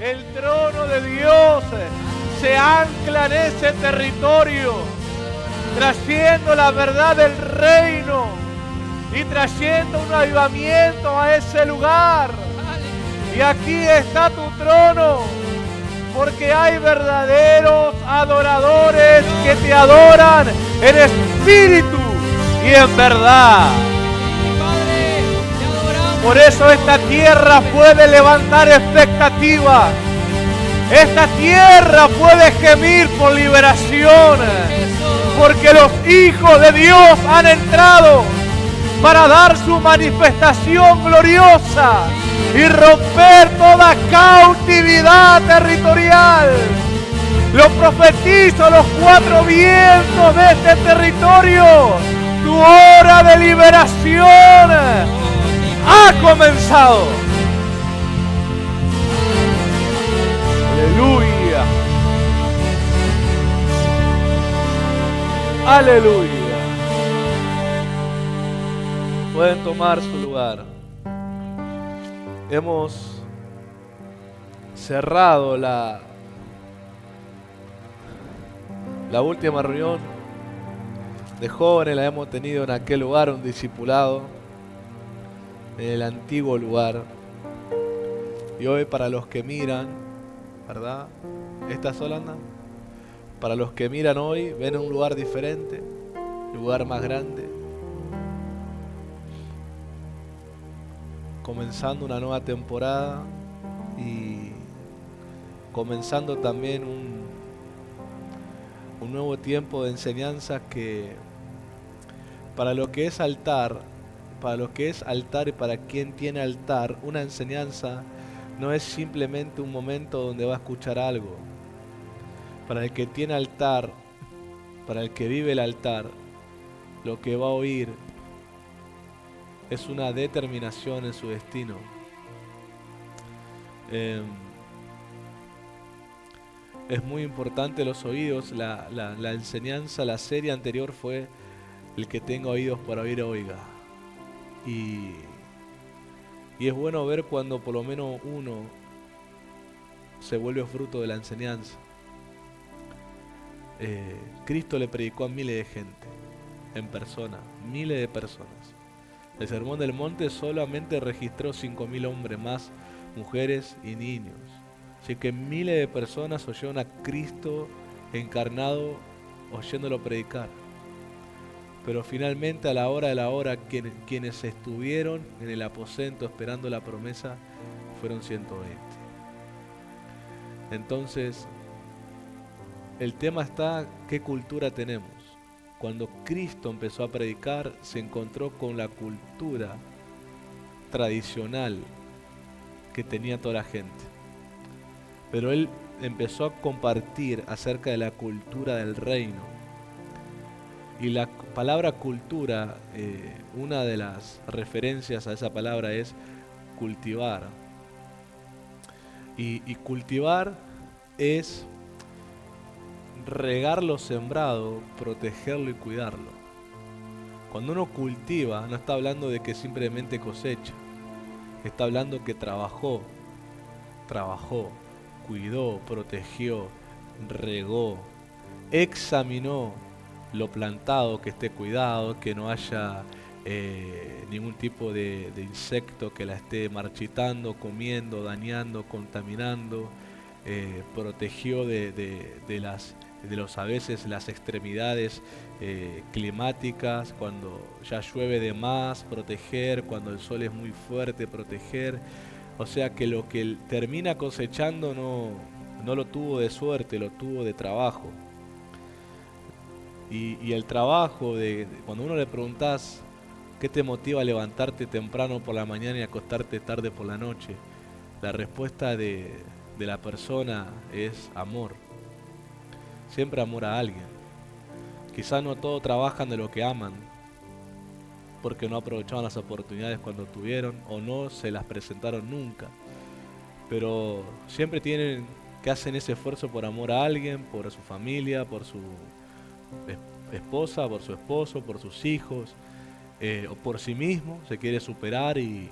El trono de Dios se ancla en ese territorio, trayendo la verdad del reino y trayendo un avivamiento a ese lugar. Y aquí está tu trono, porque hay verdaderos adoradores que te adoran en espíritu y en verdad. Por eso esta tierra puede levantar expectativa. Esta tierra puede gemir por liberación, porque los hijos de Dios han entrado para dar su manifestación gloriosa y romper toda cautividad territorial. Lo profetizo a los cuatro vientos de este territorio. Tu hora de liberación ha comenzado. Aleluya. Aleluya. Pueden tomar su lugar. Hemos cerrado la última reunión de jóvenes, la hemos tenido en aquel lugar, un discipulado, en el antiguo lugar. Y hoy para los que miran, ¿verdad? ¿Estás sola, Ana? Para los que miran hoy, ven un lugar diferente, un lugar más grande. Comenzando una nueva temporada y comenzando también un nuevo tiempo de enseñanza que para lo que es altar, y para quien tiene altar, una enseñanza no es simplemente un momento donde va a escuchar algo. Para el que tiene altar, para el que vive el altar, lo que va a oír es una determinación en su destino. Es muy importante los oídos. La enseñanza, la serie anterior fue el que tenga oídos para oír, oiga. Y es bueno ver cuando por lo menos uno se vuelve fruto de la enseñanza. Cristo le predicó a miles de gente, en persona, miles de personas. El Sermón del Monte solamente registró 5.000 hombres, más mujeres y niños. Así que miles de personas oyeron a Cristo encarnado oyéndolo predicar. Pero finalmente a la hora de la hora quienes estuvieron en el aposento esperando la promesa fueron 120. Entonces, el tema está, ¿qué cultura tenemos? Cuando Cristo empezó a predicar, se encontró con la cultura tradicional que tenía toda la gente. Pero Él empezó a compartir acerca de la cultura del reino. Y la palabra cultura, una de las referencias a esa palabra es cultivar. Y cultivar es regar lo sembrado, protegerlo y cuidarlo. Cuando uno cultiva, no está hablando de que simplemente cosecha. Está hablando que trabajó, cuidó, protegió, regó, examinó lo plantado, que esté cuidado, que no haya ningún tipo de insecto que la esté marchitando, comiendo, dañando, contaminando. Protegió a veces las extremidades climáticas, cuando ya llueve de más, proteger, cuando el sol es muy fuerte, proteger. O sea que lo que él termina cosechando no lo tuvo de suerte, lo tuvo de trabajo. Y el trabajo, cuando uno le preguntás qué te motiva a levantarte temprano por la mañana y acostarte tarde por la noche, la respuesta de la persona es amor. Siempre amor a alguien. Quizás no todos trabajan de lo que aman, porque no aprovechaban las oportunidades cuando tuvieron o no se las presentaron nunca. Pero siempre tienen que hacen ese esfuerzo por amor a alguien, por su familia, por su esposa, por su esposo, por sus hijos, o por sí mismo. Se quiere superar y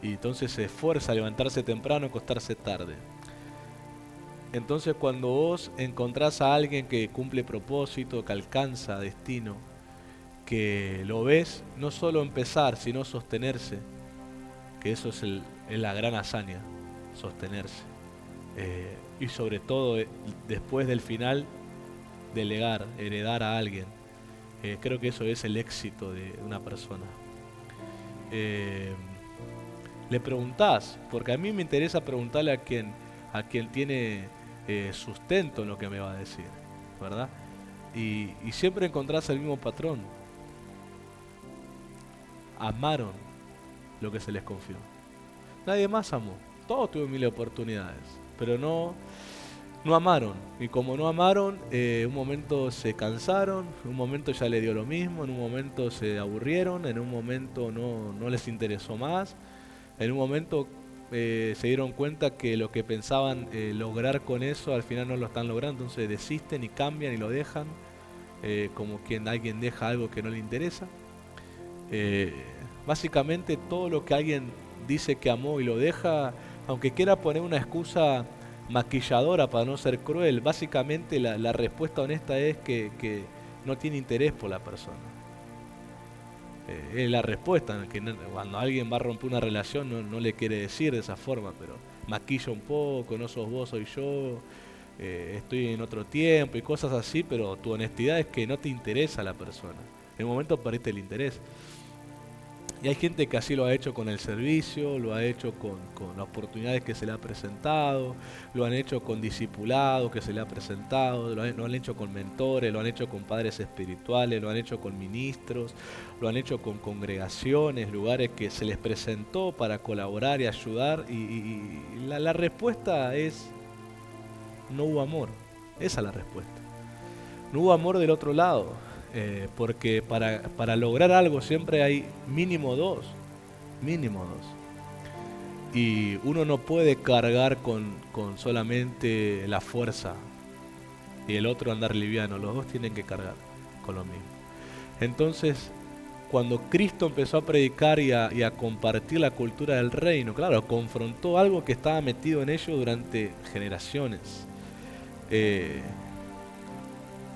entonces se esfuerza a levantarse temprano y acostarse tarde. Entonces cuando vos encontrás a alguien que cumple propósito, que alcanza destino, que lo ves no solo empezar, sino sostenerse, que eso es la gran hazaña, sostenerse. Y sobre todo después del final, delegar, heredar a alguien. Creo que eso es el éxito de una persona. Le preguntás, porque a mí me interesa preguntarle a quien tiene sustento en lo que me va a decir, ¿verdad? Y siempre encontrás el mismo patrón. Amaron lo que se les confió. Nadie más amó. Todos tuvieron mil oportunidades, pero no amaron. Y como no amaron, un momento se cansaron, un momento ya le dio lo mismo, en un momento se aburrieron, en un momento no les interesó más, en un momento se dieron cuenta que lo que pensaban lograr con eso al final no lo están logrando, entonces desisten y cambian y lo dejan, como quien alguien deja algo que no le interesa. Básicamente todo lo que alguien dice que amó y lo deja, aunque quiera poner una excusa maquilladora para no ser cruel, básicamente la respuesta honesta es que no tiene interés por la persona. Es la respuesta, que cuando alguien va a romper una relación no le quiere decir de esa forma, pero maquilla un poco, no sos vos, soy yo, estoy en otro tiempo y cosas así, pero tu honestidad es que no te interesa la persona. En un momento perdiste el interés. Y hay gente que así lo ha hecho con el servicio, lo ha hecho con las oportunidades que se le ha presentado, lo han hecho con discipulado que se le ha presentado, lo han hecho con mentores, lo han hecho con padres espirituales, lo han hecho con ministros, lo han hecho con congregaciones, lugares que se les presentó para colaborar y ayudar. Y la respuesta es: no hubo amor. Esa es la respuesta. No hubo amor del otro lado. Porque para lograr algo siempre hay mínimo dos. Y uno no puede cargar con solamente la fuerza y el otro andar liviano. Los dos tienen que cargar con lo mismo. Entonces, cuando Cristo empezó a predicar y a compartir la cultura del reino, claro, confrontó algo que estaba metido en ellos durante generaciones.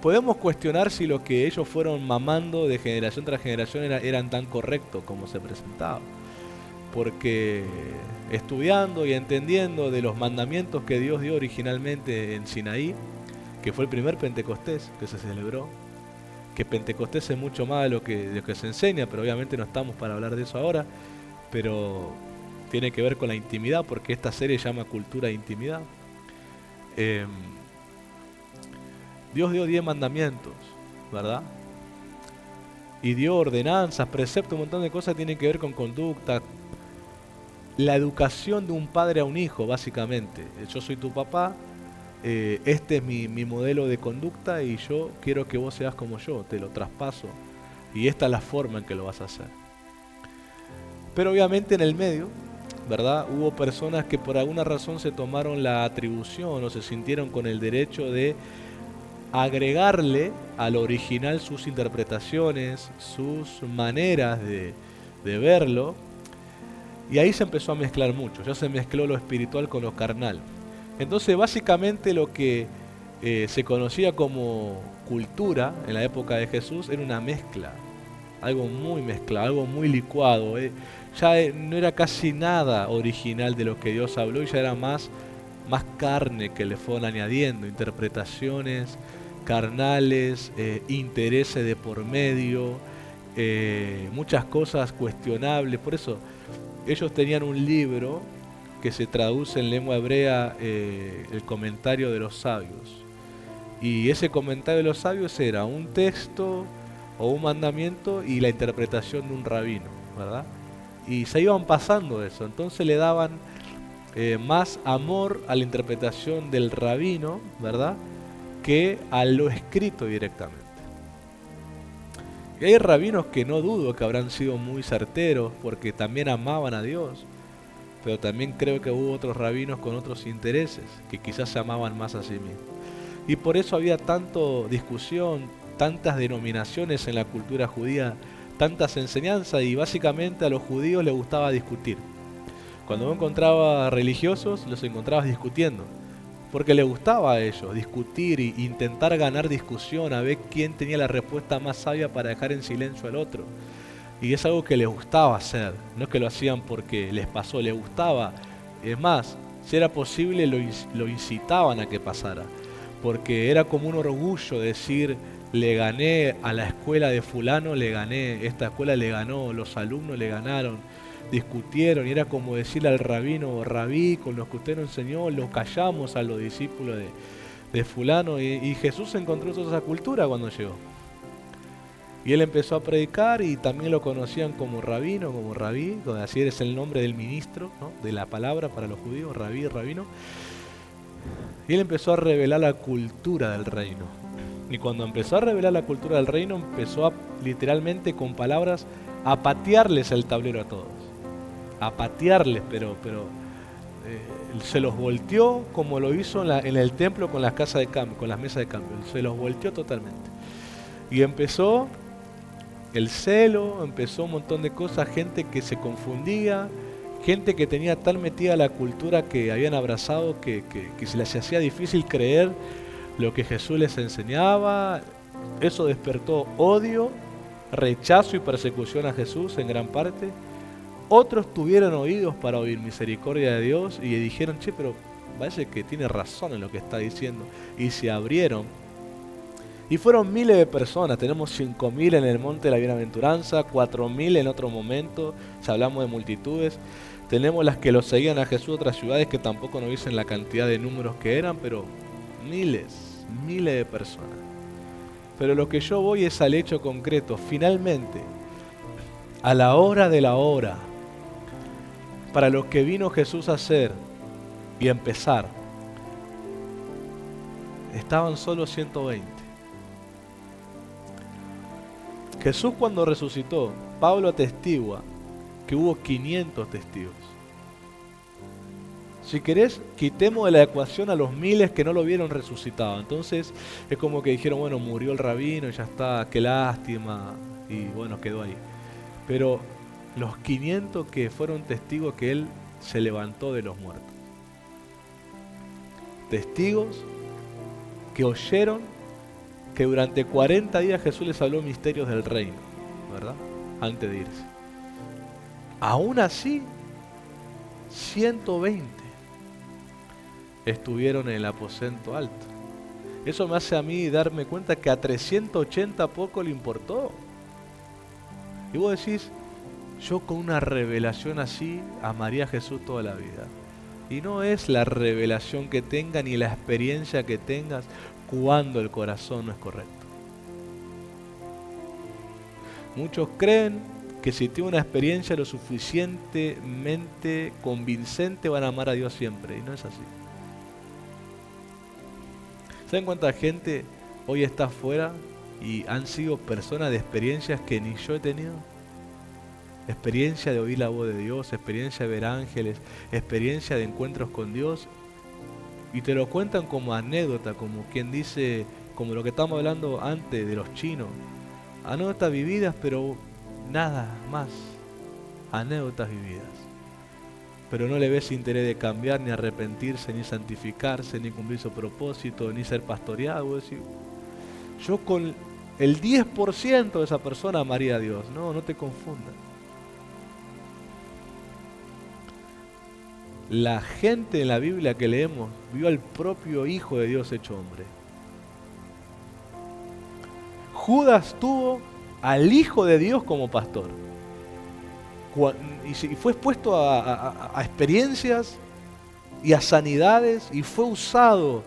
Podemos cuestionar si lo que ellos fueron mamando de generación tras generación eran tan correctos como se presentaba. Porque estudiando y entendiendo de los mandamientos que Dios dio originalmente en Sinaí, que fue el primer Pentecostés que se celebró, que Pentecostés es mucho más de lo que se enseña, pero obviamente no estamos para hablar de eso ahora, pero tiene que ver con la intimidad, porque esta serie se llama Cultura de Intimidad. Dios dio 10 mandamientos, ¿verdad? Y dio ordenanzas, preceptos, un montón de cosas que tienen que ver con conducta. La educación de un padre a un hijo, básicamente. Yo soy tu papá, este es mi modelo de conducta y yo quiero que vos seas como yo, te lo traspaso. Y esta es la forma en que lo vas a hacer. Pero obviamente en el medio, ¿verdad? Hubo personas que por alguna razón se tomaron la atribución o se sintieron con el derecho de agregarle al original sus interpretaciones, sus maneras de verlo, y ahí se empezó a mezclar mucho, ya se mezcló lo espiritual con lo carnal. Entonces básicamente lo que se conocía como cultura en la época de Jesús era una mezcla, algo muy mezclado, algo muy licuado, ya no era casi nada original de lo que Dios habló y ya era más carne que le fueron añadiendo, interpretaciones carnales, intereses de por medio, muchas cosas cuestionables. Por eso ellos tenían un libro que se traduce en lengua hebrea, el comentario de los sabios, y ese comentario de los sabios era un texto o un mandamiento y la interpretación de un rabino, ¿verdad? Y se iban pasando eso, entonces le daban más amor a la interpretación del rabino, ¿verdad?, que a lo escrito directamente. Y hay rabinos que no dudo que habrán sido muy certeros porque también amaban a Dios, pero también creo que hubo otros rabinos con otros intereses que quizás se amaban más a sí mismos. Y por eso había tanto discusión, tantas denominaciones en la cultura judía, tantas enseñanzas, y básicamente a los judíos les gustaba discutir. Cuando vos encontrabas religiosos, los encontrabas discutiendo. porque le gustaba a ellos discutir e intentar ganar discusión, a ver quién tenía la respuesta más sabia para dejar en silencio al otro. Y es algo que les gustaba hacer, no es que lo hacían porque les pasó, les gustaba. Es más, si era posible lo incitaban a que pasara, porque era como un orgullo decir, le gané a la escuela de fulano, le gané, esta escuela le ganó, los alumnos le ganaron, discutieron, y era como decirle al rabino, rabí, con los que usted nos enseñó, los callamos a los discípulos de fulano, y Jesús encontró toda esa cultura cuando llegó. Y él empezó a predicar y también lo conocían como rabino, como rabí, así es el nombre del ministro, ¿no?, de la palabra para los judíos, rabí, rabino. Y él empezó a revelar la cultura del reino. Y cuando empezó a revelar la cultura del reino, empezó a, literalmente con palabras, a patearles el tablero a todos. A patearles, pero se los volteó como lo hizo en el templo con las casas de cambio, con las mesas de cambio. Se los volteó totalmente. Y empezó el celo, empezó un montón de cosas, gente que se confundía, gente que tenía tan metida la cultura que habían abrazado que se les hacía difícil creer lo que Jesús les enseñaba. Eso despertó odio, rechazo y persecución a Jesús en gran parte. Otros tuvieron oídos para oír misericordia de Dios y dijeron, che, pero parece que tiene razón en lo que está diciendo. Y se abrieron. Y fueron miles de personas, tenemos 5.000 en el Monte de la Bienaventuranza, 4.000 en otro momento, si hablamos de multitudes. Tenemos las que lo seguían a Jesús, otras ciudades que tampoco nos dicen la cantidad de números que eran, pero miles de personas. Pero lo que yo voy es al hecho concreto. Finalmente, a la hora de la hora, para lo que vino Jesús a hacer y empezar, estaban solo 120. Jesús cuando resucitó, Pablo atestigua que hubo 500 testigos. Si querés, quitemos de la ecuación a los miles que no lo vieron resucitado. Entonces es como que dijeron, bueno, murió el rabino, ya está, qué lástima, y bueno, quedó ahí. Pero los 500 que fueron testigos que él se levantó de los muertos. Testigos que oyeron que durante 40 días Jesús les habló misterios del reino, ¿verdad? Antes de irse. Aún así, 120 estuvieron en el aposento alto. Eso me hace a mí darme cuenta que a 380 poco le importó. Y vos decís, yo con una revelación así amaría a Jesús toda la vida. Y no es la revelación que tengas ni la experiencia que tengas cuando el corazón no es correcto. Muchos creen que si tienen una experiencia lo suficientemente convincente van a amar a Dios siempre, y no es así. ¿Saben cuánta gente hoy está afuera y han sido personas de experiencias que ni yo he tenido? Experiencia de oír la voz de Dios, experiencia de ver ángeles, experiencia de encuentros con Dios, y te lo cuentan como anécdota, como quien dice, como lo que estamos hablando antes de los chinos. Anécdotas vividas, pero nada más. Anécdotas vividas. Pero no le ves interés de cambiar, ni arrepentirse, ni santificarse, ni cumplir su propósito, ni ser pastoreado. Vos decís, yo con el 10% de esa persona amaría a Dios. No te confundas. La gente en la Biblia que leemos vio al propio Hijo de Dios hecho hombre. Judas tuvo al Hijo de Dios como pastor. Y fue expuesto a experiencias y a sanidades, y fue usado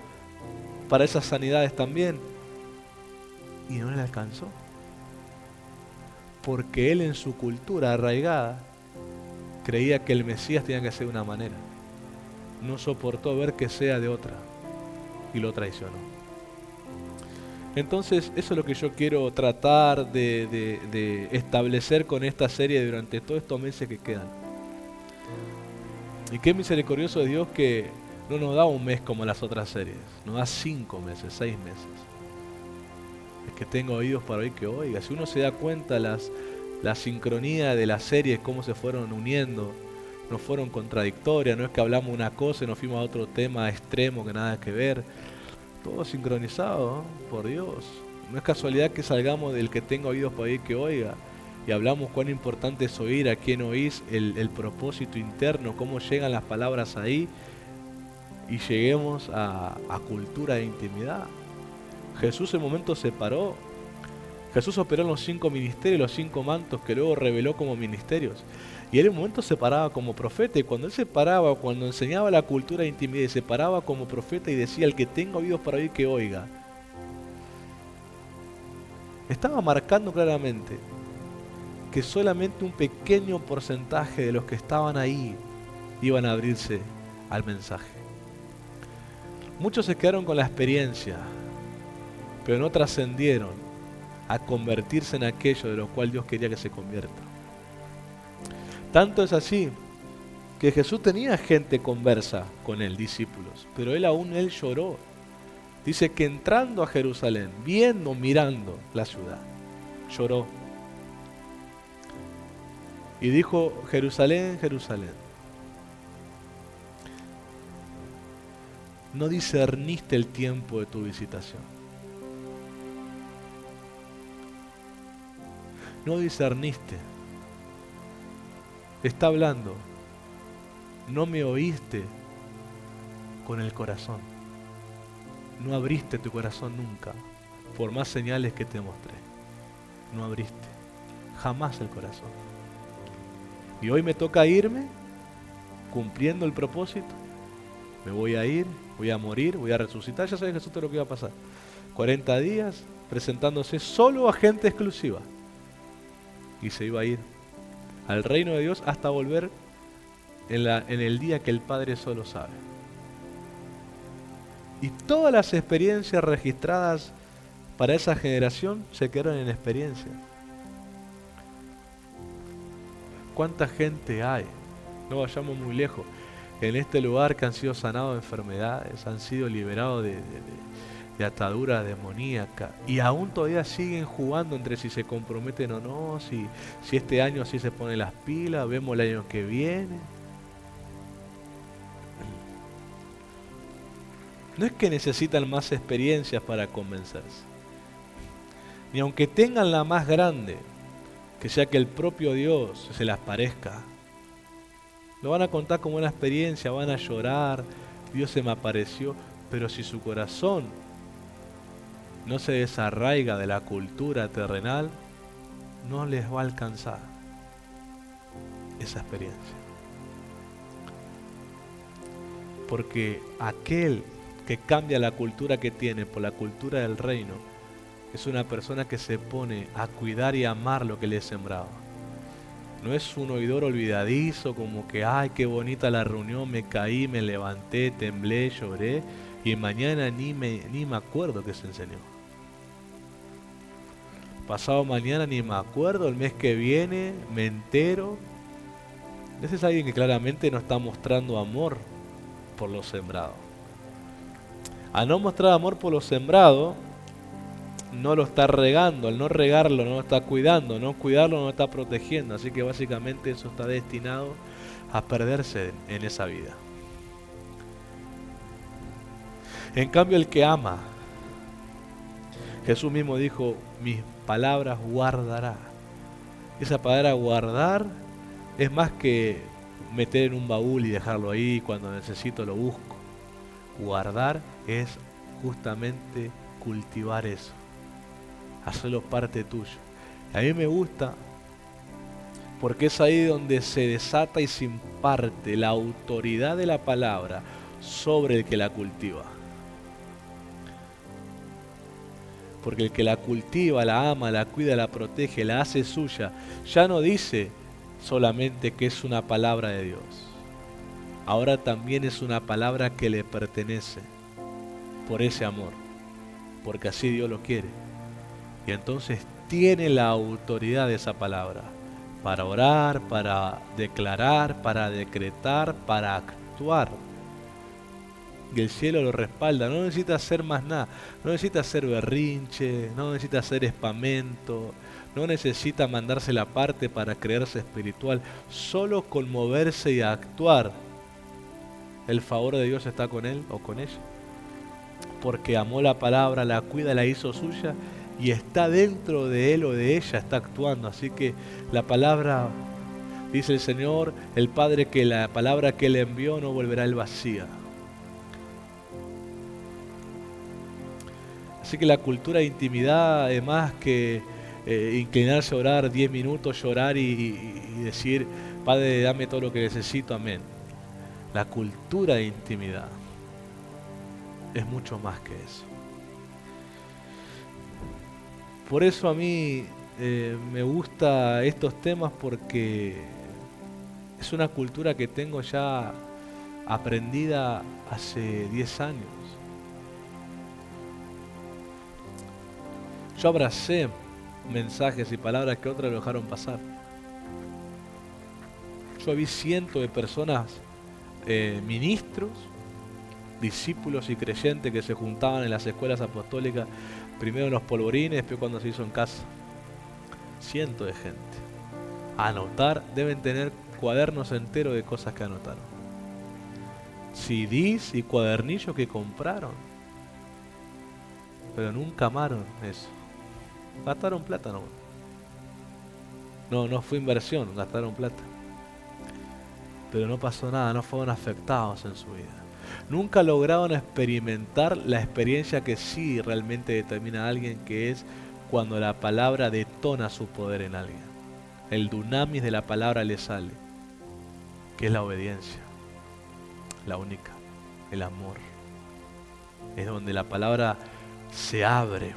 para esas sanidades también. Y no le alcanzó. Porque él en su cultura arraigada creía que el Mesías tenía que ser de una manera. No soportó ver que sea de otra y lo traicionó. Entonces eso es lo que yo quiero tratar de establecer con esta serie durante todos estos meses que quedan. Y qué misericordioso es Dios que no nos da un mes como las otras series, nos da 5 meses, 6 meses. Es que tengo oídos para oír que oiga. Si uno se da cuenta la sincronía de las series, cómo se fueron uniendo, no fueron contradictorias, no es que hablamos una cosa y nos fuimos a otro tema extremo que nada que ver. Todo sincronizado, ¿no? Por Dios. No es casualidad que salgamos del que tenga oídos para oír que oiga y hablamos cuán importante es oír, a quién oís, el propósito interno, cómo llegan las palabras ahí y lleguemos a cultura de intimidad. Jesús en un momento se paró. Jesús operó en los 5 ministerios, los 5 mantos que luego reveló como ministerios. Y él en un momento se paraba como profeta, y cuando él se paraba, cuando enseñaba la cultura de intimidad, se paraba como profeta y decía: el que tenga oídos para oír que oiga. Estaba marcando claramente que solamente un pequeño porcentaje de los que estaban ahí iban a abrirse al mensaje. Muchos se quedaron con la experiencia, pero no trascendieron a convertirse en aquello de lo cual Dios quería que se convierta. Tanto es así que Jesús tenía gente conversa con él, discípulos, pero él lloró. Dice que entrando a Jerusalén, mirando la ciudad, lloró. Y dijo: Jerusalén, Jerusalén, no discerniste el tiempo de tu visitación. No discerniste. Está hablando: no me oíste con el corazón. No abriste tu corazón nunca, por más señales que te mostré. No abriste jamás el corazón. Y hoy me toca irme cumpliendo el propósito. Me voy a ir, voy a morir, voy a resucitar. Ya sabes, Jesús, todo lo que iba a pasar. 40 días presentándose solo a gente exclusiva. Y se iba a ir al reino de Dios hasta volver en el día que el Padre solo sabe. Y todas las experiencias registradas para esa generación se quedaron en experiencia. ¿Cuánta gente hay? No vayamos muy lejos. En este lugar que han sido sanados de enfermedades, han sido liberados de ataduras demoníacas, y aún todavía siguen jugando entre si se comprometen o no, si este año así se ponen las pilas, vemos el año que viene. No es que necesitan más experiencias para convencerse, ni aunque tengan la más grande, que sea que el propio Dios se las parezca. Lo van a contar como una experiencia, van a llorar, Dios se me apareció, pero si su corazón no se desarraiga de la cultura terrenal, no les va a alcanzar esa experiencia. Porque aquel que cambia la cultura que tiene por la cultura del reino es una persona que se pone a cuidar y amar lo que le he sembrado. No es un oidor olvidadizo como que: ay, qué bonita la reunión, me caí, me levanté, temblé, lloré y mañana ni me acuerdo que se enseñó. Pasado mañana ni me acuerdo, el mes que viene me entero. Ese es alguien que claramente no está mostrando amor por lo sembrado. Al no mostrar amor por lo sembrado, no lo está regando. Al no regarlo, no lo está cuidando. No cuidarlo, no lo está protegiendo. Así que básicamente eso está destinado a perderse en esa vida. En cambio, el que ama, Jesús mismo dijo: mis palabras guardará. Esa palabra guardar es más que meter en un baúl y dejarlo ahí, cuando necesito lo busco. Guardar es justamente cultivar eso, hacerlo parte tuyo. A mí me gusta porque es ahí donde se desata y se imparte la autoridad de la palabra sobre el que la cultiva. Porque el que la cultiva, la ama, la cuida, la protege, la hace suya, ya no dice solamente que es una palabra de Dios. Ahora también es una palabra que le pertenece por ese amor, porque así Dios lo quiere. Y entonces tiene la autoridad de esa palabra para orar, para declarar, para decretar, para actuar. Y el cielo lo respalda. No necesita hacer más nada. No necesita hacer berrinche, no necesita hacer espamento, no necesita mandarse la parte para creerse espiritual. Solo con moverse y actuar, el favor de Dios está con él o con ella. Porque amó la palabra, la cuida, la hizo suya y está dentro de él o de ella, está actuando. Así que la palabra, dice el Señor, el Padre, que la palabra que Él envió no volverá al vacía. Así que la cultura de intimidad, además que inclinarse a orar 10 minutos, llorar y decir, Padre, dame todo lo que necesito, amén. La cultura de intimidad es mucho más que eso. Por eso a mí me gusta estos temas, porque es una cultura que tengo ya aprendida hace 10 años. Yo abracé mensajes y palabras que otros lo dejaron pasar. Yo vi cientos de personas, ministros, discípulos y creyentes que se juntaban en las escuelas apostólicas, primero en los polvorines, después cuando se hizo en casa. Cientos de gente. Anotar, deben tener cuadernos enteros de cosas que anotaron. CDs y cuadernillos que compraron. Pero nunca amaron eso. Gastaron plata nomás. No fue inversión, gastaron plata. Pero no pasó nada, no fueron afectados en su vida. Nunca lograron experimentar la experiencia que sí realmente determina a alguien, que es cuando la palabra detona su poder en alguien. El dunamis de la palabra le sale, que es la obediencia, la única, el amor. Es donde la palabra se abre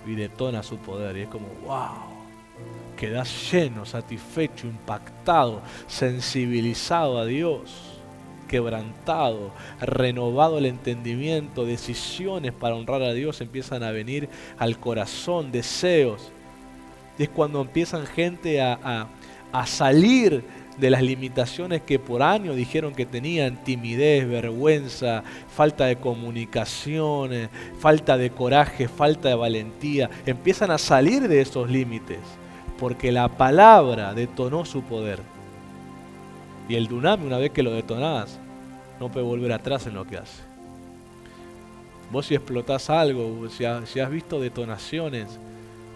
y detona su poder, y es como wow, quedas lleno, satisfecho, impactado, sensibilizado a Dios, quebrantado, renovado el entendimiento, decisiones para honrar a Dios empiezan a venir al corazón, deseos. Y es cuando empiezan gente a salir de las limitaciones que por años dijeron que tenían: timidez, vergüenza, falta de comunicación, falta de coraje, falta de valentía. Empiezan a salir de esos límites porque la palabra detonó su poder. Y el dunamis, una vez que lo detonás, no puede volver atrás en lo que hace. Vos si explotás algo, si has visto detonaciones,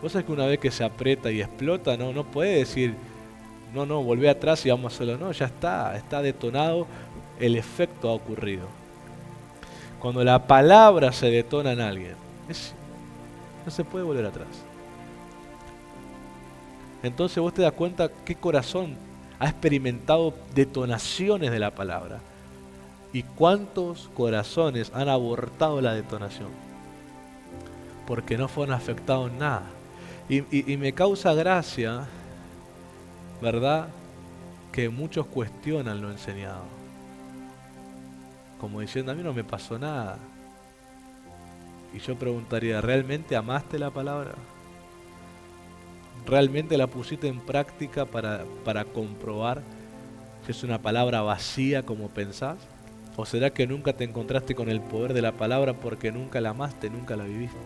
vos sabés que una vez que se aprieta y explota, no puede decir, no, volvé atrás y vamos a hacerlo. No, ya está detonado, el efecto ha ocurrido. Cuando la palabra se detona en alguien, no se puede volver atrás. Entonces vos te das cuenta qué corazón ha experimentado detonaciones de la palabra y cuántos corazones han abortado la detonación porque no fueron afectados en nada. Y me causa gracia, ¿verdad?, que muchos cuestionan lo enseñado, como diciendo, a mí no me pasó nada. Y yo preguntaría, ¿realmente amaste la palabra? ¿Realmente la pusiste en práctica para comprobar que es una palabra vacía como pensás? ¿O será que nunca te encontraste con el poder de la palabra porque nunca la amaste, nunca la viviste?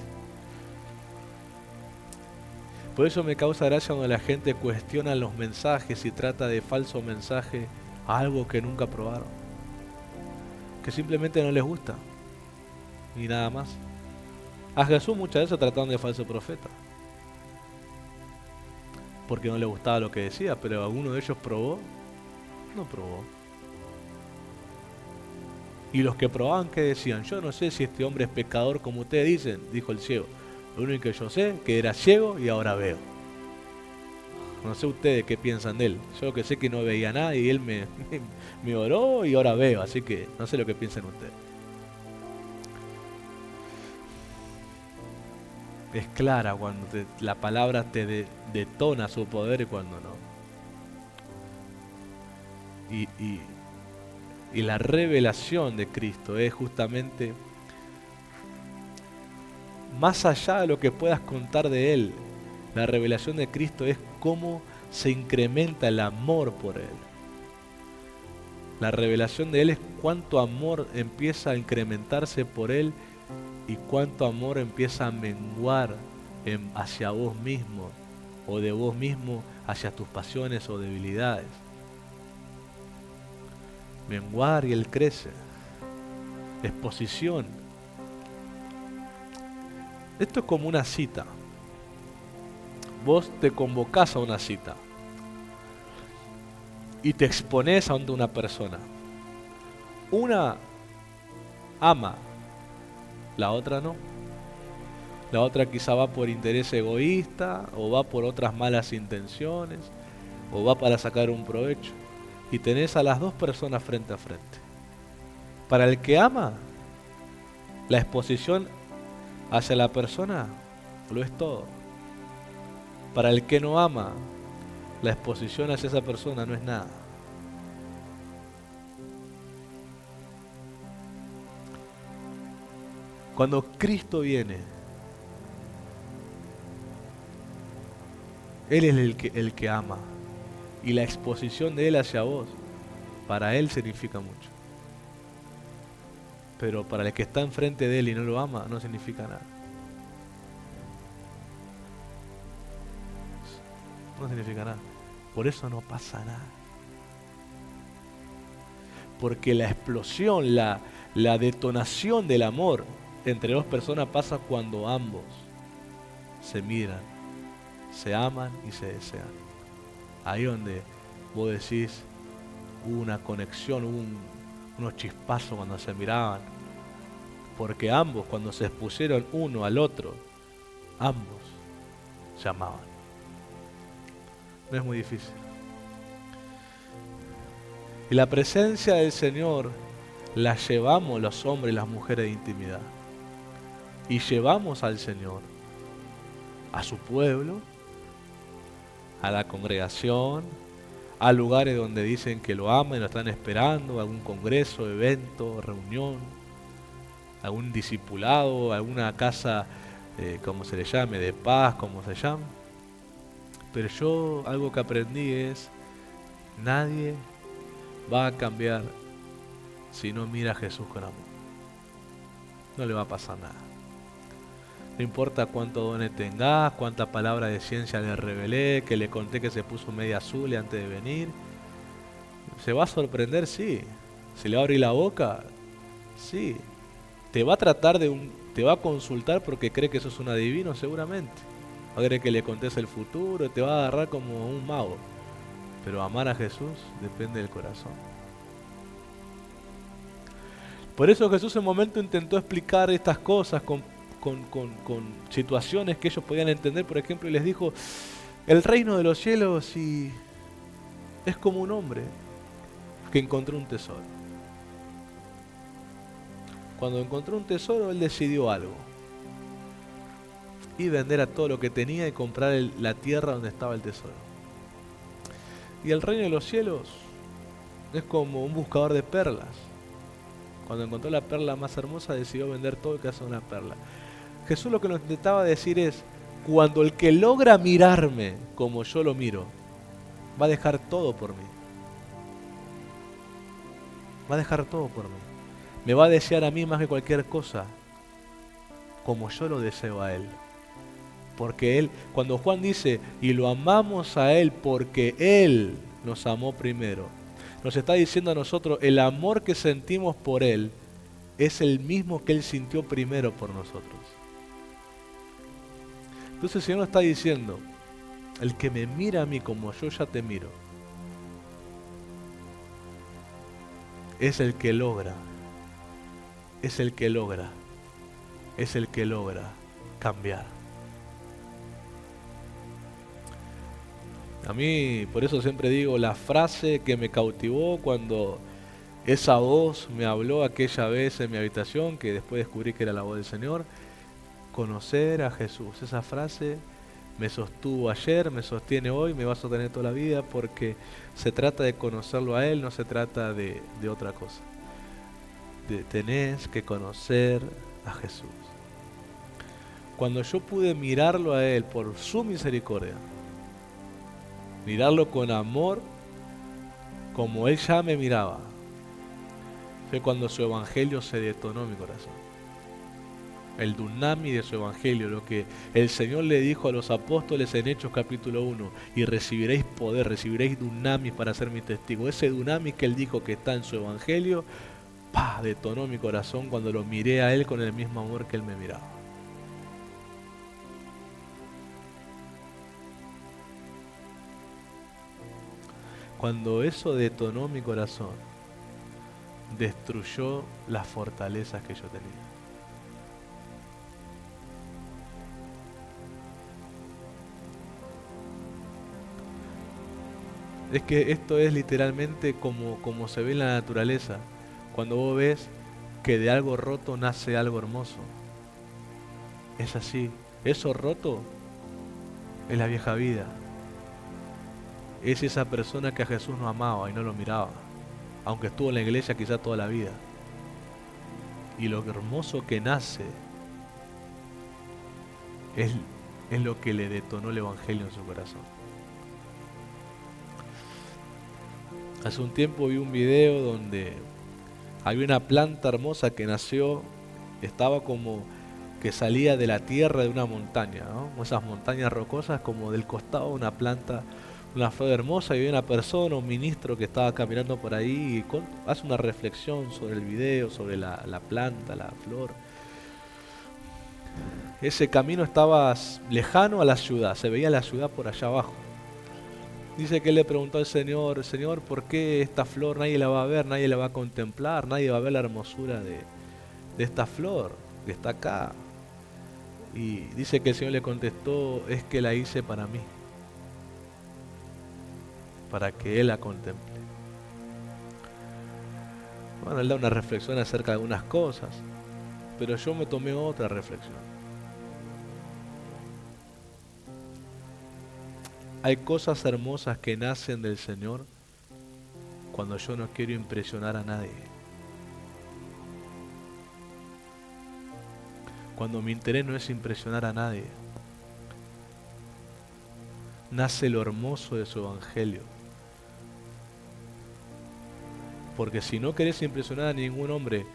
Por eso me causa gracia cuando la gente cuestiona los mensajes y trata de falso mensaje a algo que nunca probaron, que simplemente no les gusta y nada más. A Jesús muchas veces trataron de falso profeta porque no le gustaba lo que decía, pero alguno de ellos probó, no probó. Y los que probaban, ¿qué decían? Yo no sé si este hombre es pecador como ustedes dicen, dijo el ciego. Lo único que yo sé, que era ciego y ahora veo. No sé ustedes qué piensan de él. Yo lo que sé que no veía nada y él me oró y ahora veo. Así que no sé lo que piensan ustedes. Es clara cuando la palabra te detona su poder y cuando no. Y la revelación de Cristo es justamente más allá de lo que puedas contar de Él. La revelación de Cristo es cómo se incrementa el amor por Él. La revelación de Él es cuánto amor empieza a incrementarse por Él y cuánto amor empieza a menguar hacia vos mismo o de vos mismo hacia tus pasiones o debilidades. Menguar y Él crece. Exposición. Esto es como una cita. Vos te convocás a una cita y te exponés ante una persona. Una ama, la otra no. La otra quizá va por interés egoísta, o va por otras malas intenciones, o va para sacar un provecho. Y tenés a las dos personas frente a frente. Para el que ama, la exposición hacia la persona lo es todo. Para el que no ama, la exposición hacia esa persona no es nada. Cuando Cristo viene, Él es el que ama. Y la exposición de Él hacia vos, para Él significa mucho. Pero para el que está enfrente de Él y no lo ama, no significa nada. No significa nada. Por eso no pasa nada. Porque la explosión, la detonación del amor entre dos personas pasa cuando ambos se miran, se aman y se desean. Ahí donde vos decís, hubo una conexión, hubo unos chispazos cuando se miraban. Porque ambos, cuando se expusieron uno al otro, ambos se amaban. No es muy difícil. Y la presencia del Señor la llevamos los hombres y las mujeres de intimidad. Y llevamos al Señor a su pueblo, a la congregación, a lugares donde dicen que lo aman y lo están esperando, algún congreso, evento, reunión, algún discipulado, alguna casa, como se le llame, de paz, como se llame. Pero yo algo que aprendí es, nadie va a cambiar si no mira a Jesús con amor. No le va a pasar nada. No importa cuántos dones tengas, cuántas palabras de ciencia le revelé, que le conté que se puso media azul antes de venir. ¿Se va a sorprender? Sí. ¿Se le va a abrir la boca? Sí. ¿Te va a tratar te va a consultar porque cree que sos un adivino? Seguramente. Va a querer que le contes el futuro, te va a agarrar como un mago. Pero amar a Jesús depende del corazón. Por eso Jesús en un momento intentó explicar estas cosas con situaciones que ellos podían entender, por ejemplo, y les dijo, el reino de los cielos es como un hombre que encontró un tesoro. Cuando encontró un tesoro, él decidió algo. Y vender a todo lo que tenía y comprar la tierra donde estaba el tesoro. Y el reino de los cielos es como un buscador de perlas. Cuando encontró la perla más hermosa, decidió vender todo y quedarse una perla. Jesús lo que nos intentaba decir es, cuando el que logra mirarme como yo lo miro, va a dejar todo por mí. Va a dejar todo por mí. Me va a desear a mí más que cualquier cosa, como yo lo deseo a Él. Porque Él, cuando Juan dice, y lo amamos a Él porque Él nos amó primero, nos está diciendo a nosotros, el amor que sentimos por Él es el mismo que Él sintió primero por nosotros. Entonces el Señor nos está diciendo, el que me mira a mí como yo ya te miro, es el que logra cambiar. A mí, por eso siempre digo, la frase que me cautivó cuando esa voz me habló aquella vez en mi habitación, que después descubrí que era la voz del Señor, conocer a Jesús. Esa frase me sostuvo ayer, me sostiene hoy, me va a sostener toda la vida, porque se trata de conocerlo a Él, no se trata de otra cosa. Tenés que conocer a Jesús. Cuando yo pude mirarlo a Él por su misericordia, mirarlo con amor, como Él ya me miraba, fue cuando su evangelio se detonó en mi corazón. el dunami de su evangelio, lo que el Señor le dijo a los apóstoles en Hechos capítulo 1, y recibiréis poder, recibiréis dunami para ser mi testigo. Ese dunami que Él dijo que está en su evangelio, detonó mi corazón cuando lo miré a Él con el mismo amor que Él me miraba. Cuando eso detonó mi corazón, destruyó las fortalezas que yo tenía. Es que esto es literalmente como se ve en la naturaleza. Cuando vos ves que de algo roto nace algo hermoso. Es así. Eso roto es la vieja vida. Es esa persona que a Jesús no amaba y no lo miraba, aunque estuvo en la iglesia quizá toda la vida. Y lo hermoso que nace es lo que le detonó el evangelio en su corazón. Hace un tiempo vi un video donde había una planta hermosa que nació, estaba como que salía de la tierra de una montaña, ¿no? Esas montañas rocosas, como del costado una planta, una flor hermosa, y había una persona, un ministro que estaba caminando por ahí y hace una reflexión sobre el video, sobre la planta, la flor. Ese camino estaba lejano a la ciudad, se veía la ciudad por allá abajo. Dice que él le preguntó al Señor, Señor, ¿por qué esta flor nadie la va a ver, nadie la va a contemplar, nadie va a ver la hermosura de esta flor que está acá? Y dice que el Señor le contestó, es que la hice para mí, para que Él la contemple. Bueno, él da una reflexión acerca de algunas cosas, pero yo me tomé otra reflexión. Hay cosas hermosas que nacen del Señor cuando yo no quiero impresionar a nadie. Cuando mi interés no es impresionar a nadie. Nace lo hermoso de su evangelio. Porque si no querés impresionar a ningún hombre,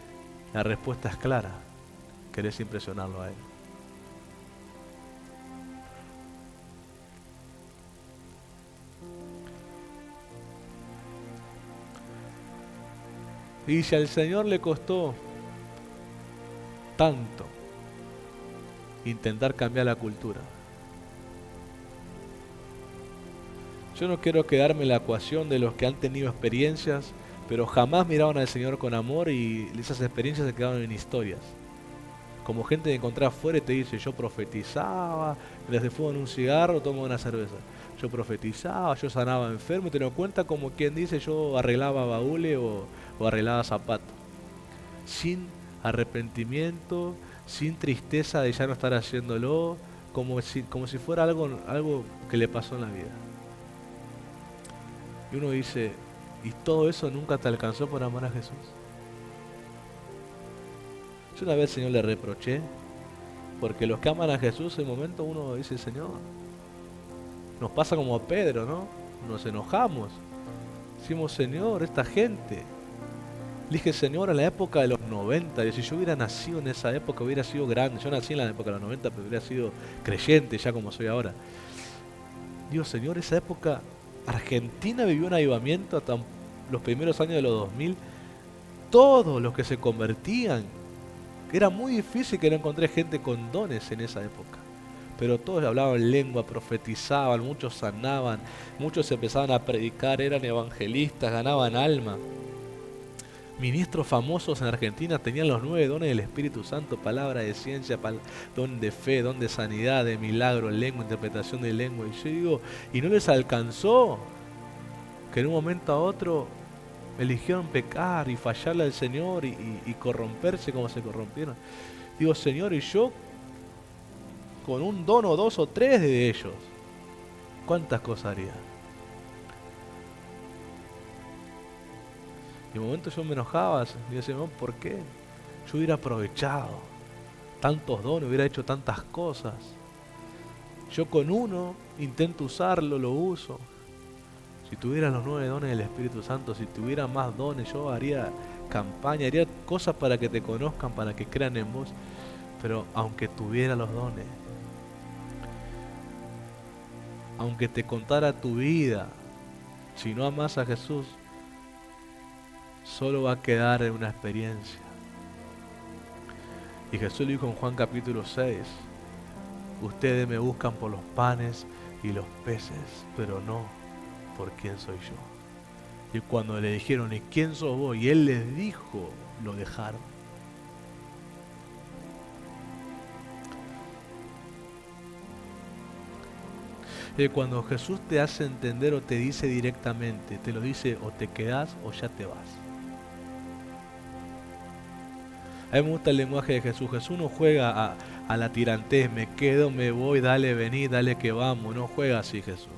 la respuesta es clara. Querés impresionarlo a él. Y si al Señor le costó tanto intentar cambiar la cultura, yo no quiero quedarme en la ecuación de los que han tenido experiencias, pero jamás miraron al Señor con amor y esas experiencias se quedaron en historias. Como gente que encontrás afuera y te dice, yo profetizaba, mientras se fuman un cigarro, tomo una cerveza. Yo profetizaba, yo sanaba enfermo, y te lo cuenta como quien dice, yo arreglaba baúles o arreglaba zapatos. Sin arrepentimiento, sin tristeza de ya no estar haciéndolo, como si fuera algo que le pasó en la vida. Y uno dice, ¿y todo eso nunca te alcanzó por amar a Jesús? Yo una vez, Señor, le reproché, porque los que aman a Jesús, en un momento uno dice, Señor, nos pasa como a Pedro, ¿no? Nos enojamos. Decimos, Señor, esta gente. Le dije, Señor, en la época de los 90, y si yo hubiera nacido en esa época, hubiera sido grande. Yo nací en la época de los 90, pero hubiera sido creyente ya como soy ahora. Digo, Señor, esa época, Argentina vivió un avivamiento hasta los primeros años de los 2000. Todos los que se convertían, era muy difícil que no encontré gente con dones en esa época. Pero todos hablaban lengua, profetizaban, muchos sanaban, muchos empezaban a predicar, eran evangelistas, ganaban alma. Ministros famosos en Argentina tenían los 9 dones del Espíritu Santo, palabra de ciencia, don de fe, don de sanidad, de milagro, lengua, interpretación de lengua. Y yo digo, y no les alcanzó, que en un momento a otro eligieron pecar y fallarle al Señor y corromperse como se corrompieron. Digo, Señor, y yo con un don o 2 o 3 de ellos, ¿cuántas cosas haría? Y en un momento yo me enojaba y decía, no, ¿por qué? Yo hubiera aprovechado tantos dones, hubiera hecho tantas cosas. Yo con uno intento usarlo, lo uso. Si tuviera los 9 dones del Espíritu Santo, si tuviera más dones, yo haría campaña, haría cosas para que te conozcan, para que crean en vos. Pero aunque tuviera los dones, aunque te contara tu vida, si no amas a Jesús, solo va a quedar en una experiencia. Y Jesús le dijo en Juan capítulo 6, ustedes me buscan por los panes y los peces, pero no por quién soy yo. Y cuando le dijeron, ¿y quién sos vos? Y él les dijo, lo dejaron. Y cuando Jesús te hace entender o te dice directamente, te lo dice o te quedás o ya te vas. A mí me gusta el lenguaje de Jesús. Jesús no juega a la tirantez, me quedo, me voy, dale, vení, dale que vamos. No juega así Jesús.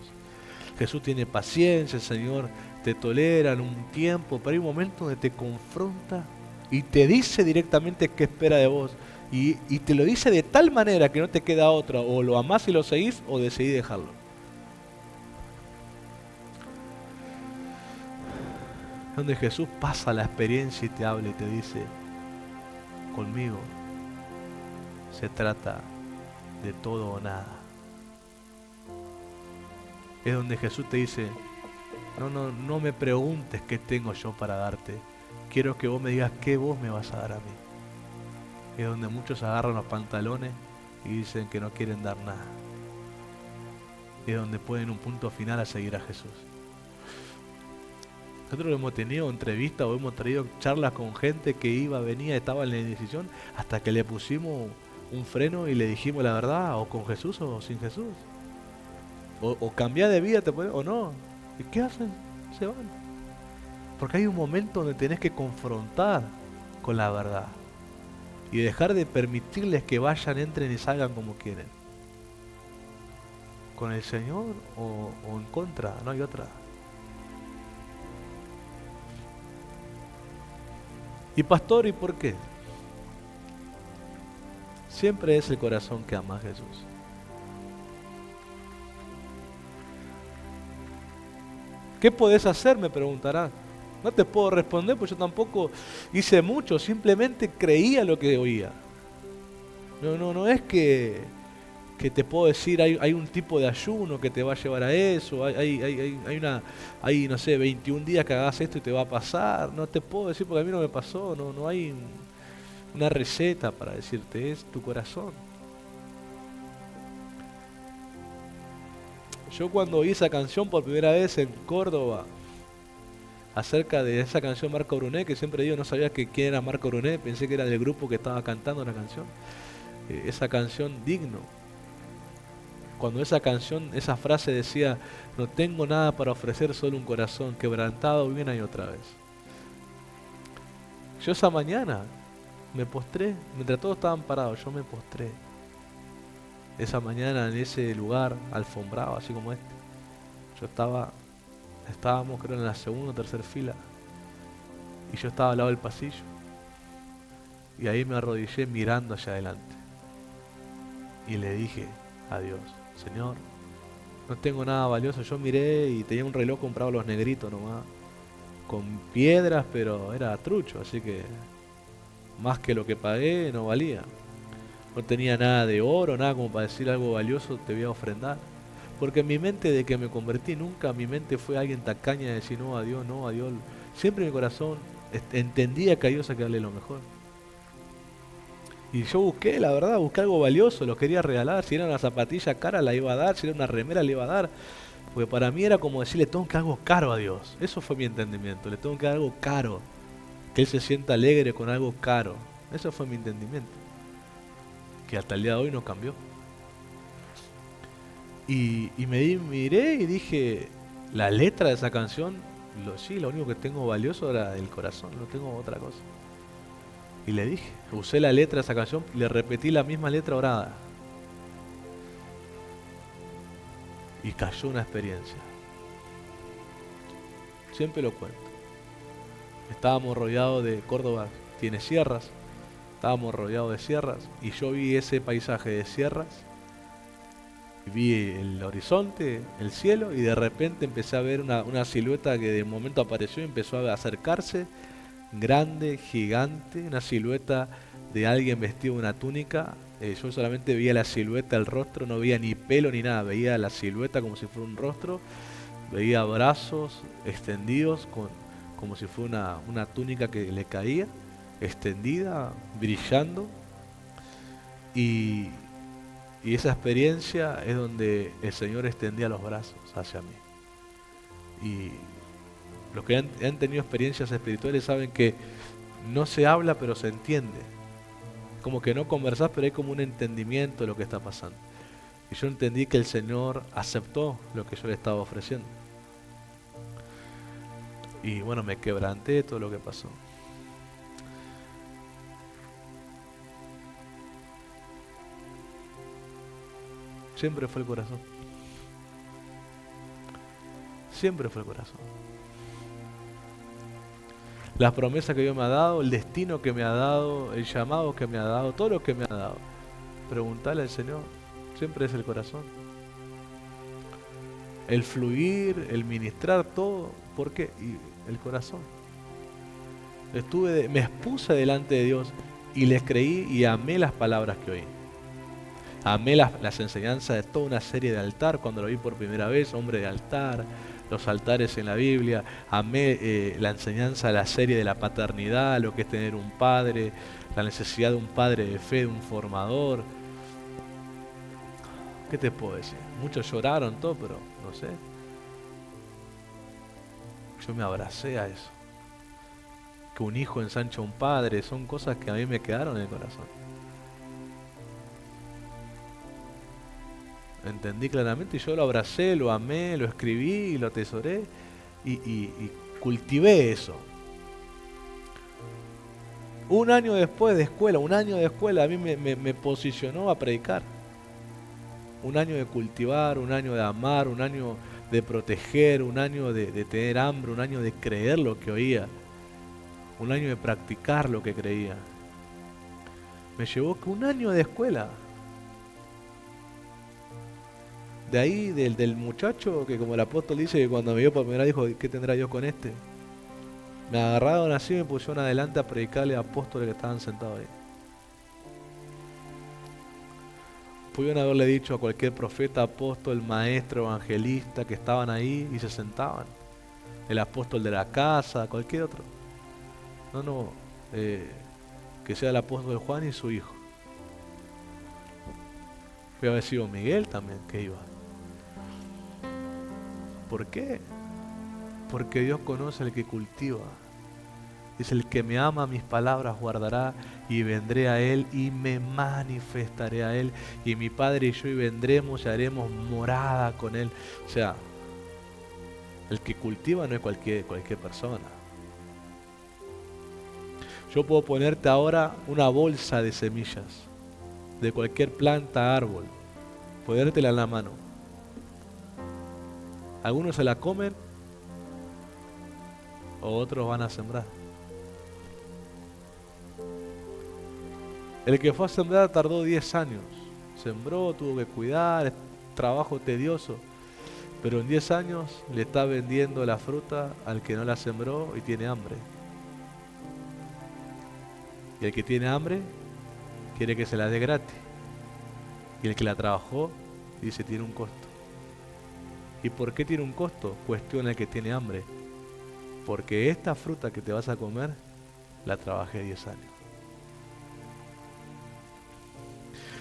Jesús tiene paciencia, el Señor te tolera en un tiempo, pero hay un momento donde te confronta y te dice directamente qué espera de vos. Y te lo dice de tal manera que no te queda otra. O lo amás y lo seguís o decidís dejarlo. Donde Jesús pasa la experiencia y te habla y te dice, conmigo se trata de todo o nada. Es donde Jesús te dice, no me preguntes qué tengo yo para darte. Quiero que vos me digas qué vos me vas a dar a mí. Es donde muchos agarran los pantalones y dicen que no quieren dar nada. Es donde ponen un punto final a seguir a Jesús. Nosotros hemos tenido entrevistas o hemos traído charlas con gente que iba, venía, estaba en la indecisión, hasta que le pusimos un freno y le dijimos la verdad, o con Jesús o sin Jesús. O cambiar de vida o no. ¿Y qué hacen? Se van. Porque hay un momento donde tenés que confrontar con la verdad. Y dejar de permitirles que vayan, entren y salgan como quieren. Con el Señor o en contra, no hay otra. Y pastor, ¿y por qué? Siempre es el corazón que ama a Jesús. ¿Qué podés hacer? Me preguntarán. No te puedo responder, pues yo tampoco hice mucho, simplemente creía lo que oía. No es que te puedo decir, hay un tipo de ayuno que te va a llevar a eso, hay no sé, 21 días que hagas esto y te va a pasar. No te puedo decir porque a mí no me pasó, no hay una receta para decirte, es tu corazón. Yo cuando oí esa canción por primera vez en Córdoba, acerca de esa canción Marco Brunet, que siempre digo, no sabía quién era Marco Brunet, pensé que era del grupo que estaba cantando la canción. Esa canción Digno. Cuando esa canción, esa frase decía, no tengo nada para ofrecer, solo un corazón quebrantado una y otra vez. Yo esa mañana me postré, mientras todos estaban parados, yo me postré. Esa mañana en ese lugar alfombrado, así como este. Estábamos creo en la segunda o tercera fila. Y yo estaba al lado del pasillo. Y ahí me arrodillé mirando hacia adelante. Y le dije a Dios, Señor, no tengo nada valioso. Yo miré y tenía un reloj comprado los negritos nomás. Con piedras, pero era trucho, así que más que lo que pagué no valía. No tenía nada de oro, nada como para decir algo valioso te voy a ofrendar. Porque en mi mente, de que me convertí, nunca mi mente fue alguien tacaña de decir no a Dios. Siempre en mi corazón entendía que a Dios hay que darle lo mejor. Y yo busqué algo valioso, lo quería regalar. Si era una zapatilla cara la iba a dar, si era una remera la iba a dar. Porque para mí era como decirle, tengo que dar algo caro a Dios. Eso fue mi entendimiento, le tengo que dar algo caro. Que Él se sienta alegre con algo caro. Eso fue mi entendimiento. Que hasta el día de hoy no cambió. Y miré y dije, la letra de esa canción, lo único que tengo valioso era el corazón, no tengo otra cosa. Y le dije, usé la letra de esa canción, le repetí la misma letra orada. Y cayó una experiencia. Siempre lo cuento. Estábamos rodeados de Córdoba, tiene sierras. Estábamos rodeados de sierras y yo vi ese paisaje de sierras. Vi el horizonte, el cielo y de repente empecé a ver una silueta que de momento apareció y empezó a acercarse grande, gigante, una silueta de alguien vestido de una túnica. Yo solamente veía la silueta, el rostro, no veía ni pelo ni nada, veía la silueta como si fuera un rostro, veía brazos extendidos como si fuera una túnica que le caía, extendida, brillando. Y, y esa experiencia es donde el Señor extendía los brazos hacia mí. Y los que han tenido experiencias espirituales saben que no se habla pero se entiende. Como que no conversás pero hay como un entendimiento de lo que está pasando. Y yo entendí que el Señor aceptó lo que yo le estaba ofreciendo. Y bueno, me quebranté todo lo que pasó. Siempre fue el corazón. Siempre fue el corazón. Las promesas que Dios me ha dado, el destino que me ha dado, el llamado que me ha dado, todo lo que me ha dado. Preguntarle al Señor, siempre es el corazón. El fluir, el ministrar, todo. ¿Por qué? Y el corazón. Me expuse delante de Dios y les creí y amé las palabras que oí. Amé las enseñanzas de toda una serie de altar cuando lo vi por primera vez, hombre de altar, los altares en la Biblia. Amé la enseñanza de la serie de la paternidad, lo que es tener un padre, la necesidad de un padre de fe, de un formador. ¿Qué te puedo decir? Muchos lloraron, todo, pero no sé. Yo me abracé a eso. Que un hijo ensancha a un padre, son cosas que a mí me quedaron en el corazón. Entendí claramente y yo lo abracé, lo amé, lo escribí, lo atesoré y cultivé eso. Un año después de escuela, a mí me posicionó a predicar. Un año de cultivar, un año de amar, un año de proteger, un año de tener hambre, un año de creer lo que oía, un año de practicar lo que creía. Me llevó que un año de escuela. De ahí, del muchacho que como el apóstol dice que cuando me vio por primera vez dijo, ¿qué tendrá Dios con este? Me agarraron así y me pusieron adelante a predicarle a apóstoles que estaban sentados ahí. Pudieron haberle dicho a cualquier profeta, apóstol, maestro, evangelista que estaban ahí y se sentaban. El apóstol de la casa, cualquier otro. No, que sea el apóstol Juan y su hijo. Puede haber sido Miguel también que iba. ¿Por qué? Porque Dios conoce al que cultiva. Dice, el que me ama mis palabras guardará y vendré a él y me manifestaré a él. Y mi Padre y yo y vendremos y haremos morada con él. O sea, el que cultiva no es cualquier persona. Yo puedo ponerte ahora una bolsa de semillas de cualquier planta, árbol, ponértela en la mano. Algunos se la comen o otros van a sembrar. El que fue a sembrar tardó 10 años. Sembró, tuvo que cuidar, es trabajo tedioso. Pero en 10 años le está vendiendo la fruta al que no la sembró y tiene hambre. Y el que tiene hambre quiere que se la dé gratis. Y el que la trabajó dice tiene un costo. ¿Y por qué tiene un costo? Cuestiona el que tiene hambre. Porque esta fruta que te vas a comer la trabajé 10 años.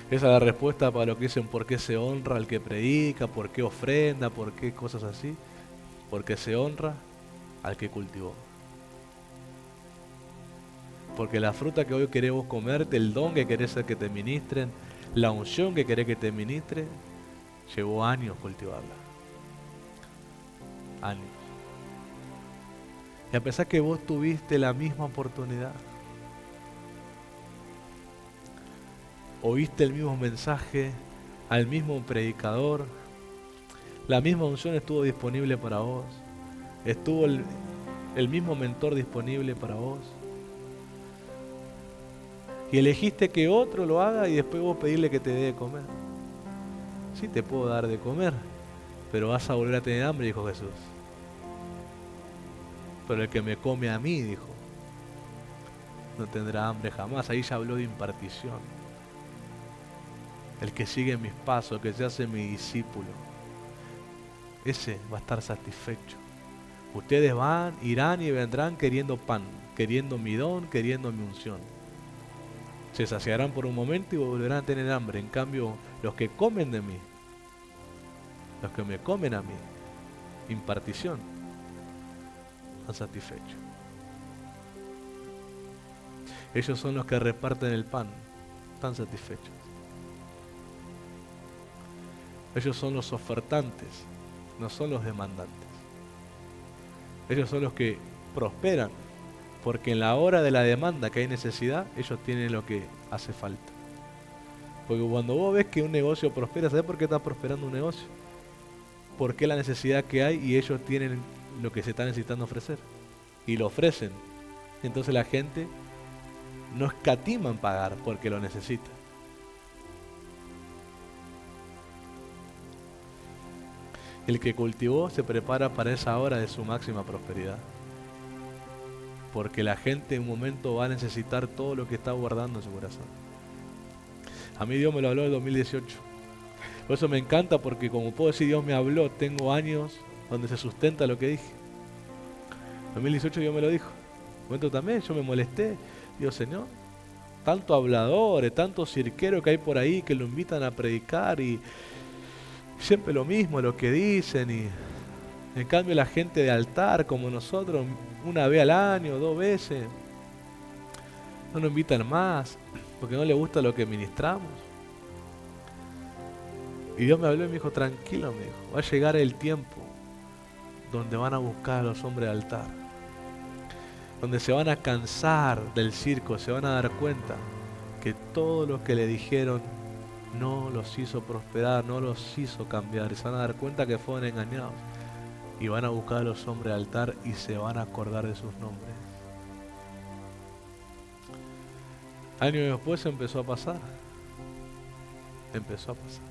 Esa es la respuesta para lo que dicen por qué se honra al que predica, por qué ofrenda, por qué cosas así. Porque se honra al que cultivó. Porque la fruta que hoy querés vos comerte, el don que querés que te ministren, la unción que querés que te ministre, llevó años cultivarla. Años. Y a pesar que vos tuviste la misma oportunidad, oíste el mismo mensaje, al mismo predicador, la misma unción estuvo disponible para vos, estuvo el mismo mentor disponible para vos, y elegiste que otro lo haga y después vos pedirle que te dé de comer. Sí te puedo dar de comer, pero vas a volver a tener hambre, dijo Jesús. Pero el que me come a mí, dijo, no tendrá hambre jamás. Ahí ya habló de impartición. El que sigue mis pasos, el que se hace mi discípulo, ese va a estar satisfecho. Ustedes irán y vendrán queriendo pan, queriendo mi don, queriendo mi unción. Se saciarán por un momento y volverán a tener hambre. En cambio, los que comen de mí, los que me comen a mí, impartición, están satisfechos. Ellos son los que reparten el pan, están satisfechos. Ellos son los ofertantes, no son los demandantes. Ellos son los que prosperan, porque en la hora de la demanda que hay necesidad, ellos tienen lo que hace falta. Porque cuando vos ves que un negocio prospera, ¿sabés por qué está prosperando un negocio? Porque la necesidad que hay y ellos tienen lo que se está necesitando ofrecer. Y lo ofrecen. Entonces la gente no escatima en pagar porque lo necesita. El que cultivó se prepara para esa hora de su máxima prosperidad. Porque la gente en un momento va a necesitar todo lo que está guardando en su corazón. A mí Dios me lo habló en el 2018. Por eso me encanta, porque como puedo decir Dios me habló, tengo años donde se sustenta lo que dije. En 2018 Dios me lo dijo. En un momento también yo me molesté. Digo, Señor, tanto habladores, tantos cirqueros que hay por ahí que lo invitan a predicar y siempre lo mismo, lo que dicen, y en cambio la gente de altar como nosotros, una vez al año, 2 veces, no nos invitan más, porque no les gusta lo que ministramos. Y Dios me habló y me dijo, tranquilo, me dijo, va a llegar el tiempo donde van a buscar a los hombres de altar, donde se van a cansar del circo, se van a dar cuenta que todo lo que le dijeron no los hizo prosperar, no los hizo cambiar, y se van a dar cuenta que fueron engañados. Y van a buscar a los hombres de altar y se van a acordar de sus nombres. Años después empezó a pasar. Empezó a pasar.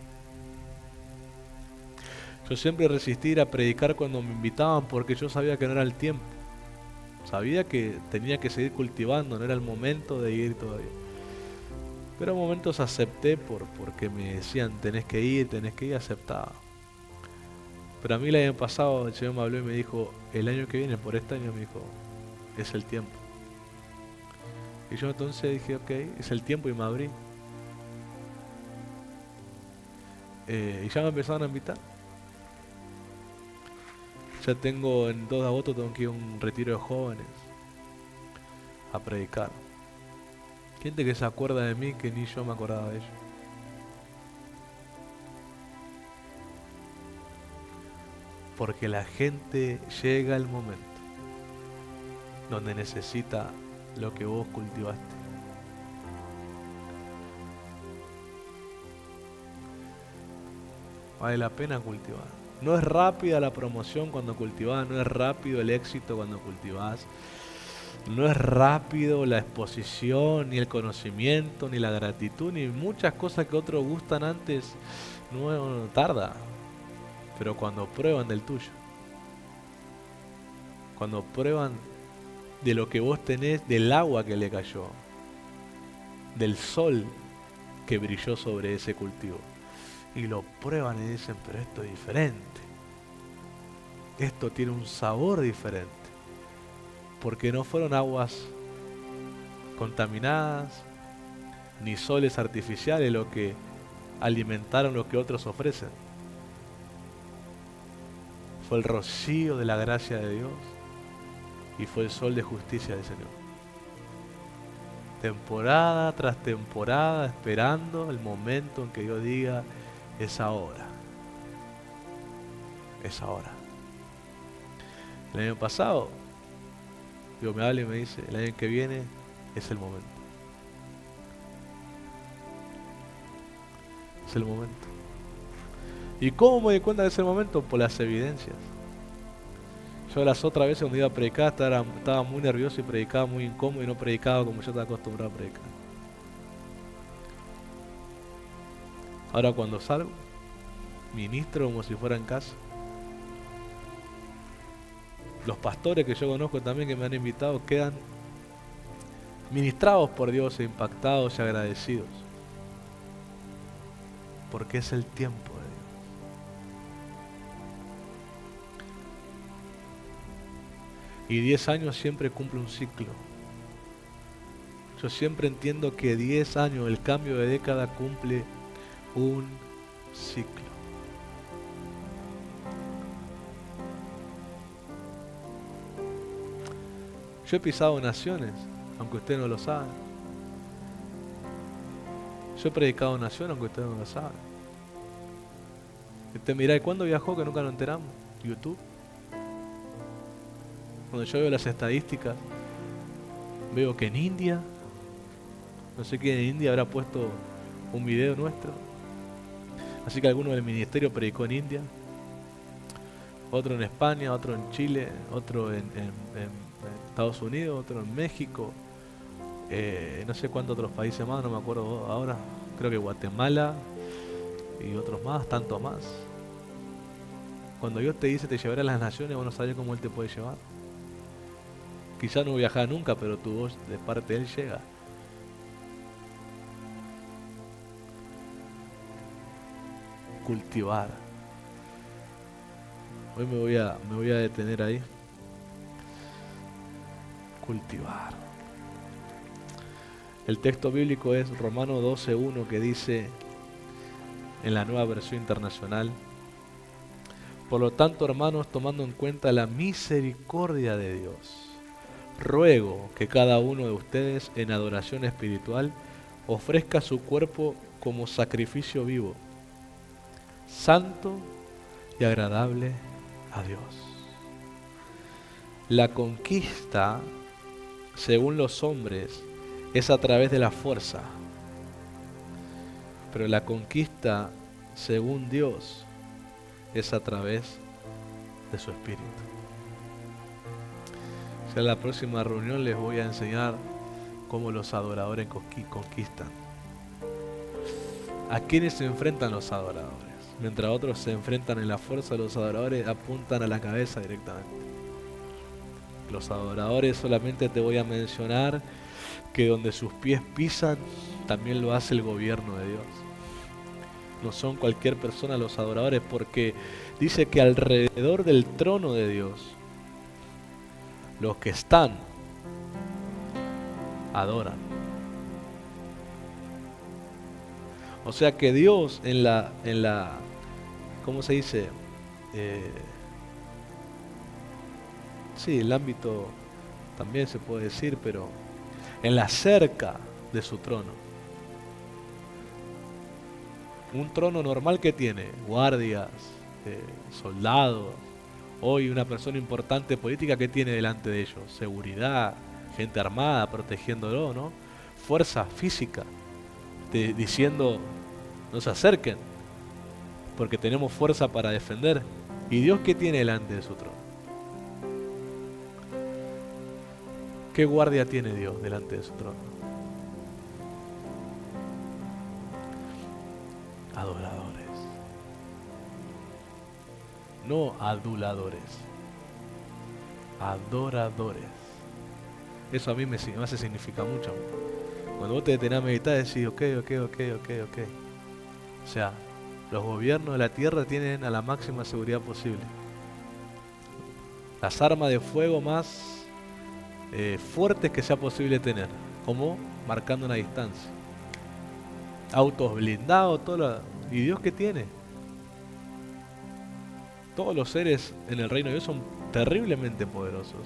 Yo siempre resistí ir a predicar cuando me invitaban porque yo sabía que no era el tiempo. Sabía que tenía que seguir cultivando, no era el momento de ir todavía. Pero en momentos acepté porque me decían tenés que ir, aceptaba. Pero a mí el año pasado el Señor me habló y me dijo, el año que viene, por este año, me dijo, es el tiempo. Y yo entonces dije, ok, es el tiempo, y me abrí. Y ya me empezaron a invitar. Ya tengo en 2 de agosto, tengo que ir a un retiro de jóvenes a predicar. Gente que se acuerda de mí que ni yo me acordaba de ellos. Porque la gente llega el momento donde necesita lo que vos cultivaste. Vale la pena cultivar. No es rápida la promoción cuando cultivás, no es rápido el éxito cuando cultivás. No es rápido la exposición, ni el conocimiento, ni la gratitud, ni muchas cosas que otros gustan antes. No tarda. Pero cuando prueban del tuyo, cuando prueban de lo que vos tenés, del agua que le cayó, del sol que brilló sobre ese cultivo, y lo prueban y dicen, pero esto es diferente, esto tiene un sabor diferente, porque no fueron aguas contaminadas, ni soles artificiales lo que alimentaron lo que otros ofrecen. Fue el rocío de la gracia de Dios y fue el sol de justicia del Señor. Temporada tras temporada esperando el momento en que Dios diga, es ahora. Es ahora. El año pasado, Dios me habla y me dice, el año que viene es el momento. Es el momento. ¿Y cómo me di cuenta de ese momento? Por las evidencias. Yo las otras veces cuando iba a predicar estaba muy nervioso y predicaba muy incómodo y no predicaba como yo estaba acostumbrado a predicar. Ahora cuando salgo, ministro como si fuera en casa. Los pastores que yo conozco también que me han invitado quedan ministrados por Dios e impactados y agradecidos. Porque es el tiempo de Dios. Y 10 años siempre cumple un ciclo. Yo siempre entiendo que 10 años, el cambio de década, cumple un ciclo. Yo he pisado naciones, aunque ustedes no lo saben. Yo he predicado naciones, aunque ustedes no lo saben. Usted mirá, ¿y cuándo viajó que nunca nos enteramos? YouTube. Cuando yo veo las estadísticas, veo que en India, no sé quién en India habrá puesto un video nuestro. Así que alguno del ministerio predicó en India, otro en España, otro en Chile, otro en Estados Unidos, otro en México, no sé cuántos otros países más, no me acuerdo ahora, creo que Guatemala y otros más, tantos más. Cuando Dios te dice te llevaré a las naciones, vos no sabés cómo Él te puede llevar. Quizá no viajar nunca, pero tu voz de parte de Él llega. Cultivar. Hoy me voy a detener ahí. Cultivar. El texto bíblico es Romanos 12:1, que dice en la Nueva Versión Internacional: por lo tanto, hermanos, tomando en cuenta la misericordia de Dios, ruego que cada uno de ustedes en adoración espiritual ofrezca su cuerpo como sacrificio vivo, santo y agradable a Dios. La conquista, según los hombres, es a través de la fuerza, pero la conquista, según Dios, es a través de su espíritu. O sea, en la próxima reunión les voy a enseñar cómo los adoradores conquistan. ¿A quiénes se enfrentan los adoradores? Mientras otros se enfrentan en la fuerza, los adoradores apuntan a la cabeza directamente. Los adoradores, solamente te voy a mencionar que donde sus pies pisan, también lo hace el gobierno de Dios. No son cualquier persona los adoradores, porque dice que alrededor del trono de Dios, los que están, adoran. O sea que Dios en la ¿cómo se dice? Sí, el ámbito también se puede decir, pero en la cerca de su trono. Un trono normal que tiene guardias, soldados. Hoy una persona importante política que tiene delante de ellos, seguridad, gente armada protegiéndolo, ¿no? Fuerza física, diciendo no se acerquen, porque tenemos fuerza para defender. ¿Y Dios qué tiene delante de su trono? ¿Qué guardia tiene Dios delante de su trono? Adoradores. No aduladores. Adoradores. Eso a mí me hace significar mucho. Cuando vos te detenés a meditar, decís, ok. O sea, los gobiernos de la tierra tienen a la máxima seguridad posible. Las armas de fuego más fuertes que sea posible tener, como marcando una distancia. Autos blindados, ¿y Dios qué tiene? Todos los seres en el reino de Dios son terriblemente poderosos.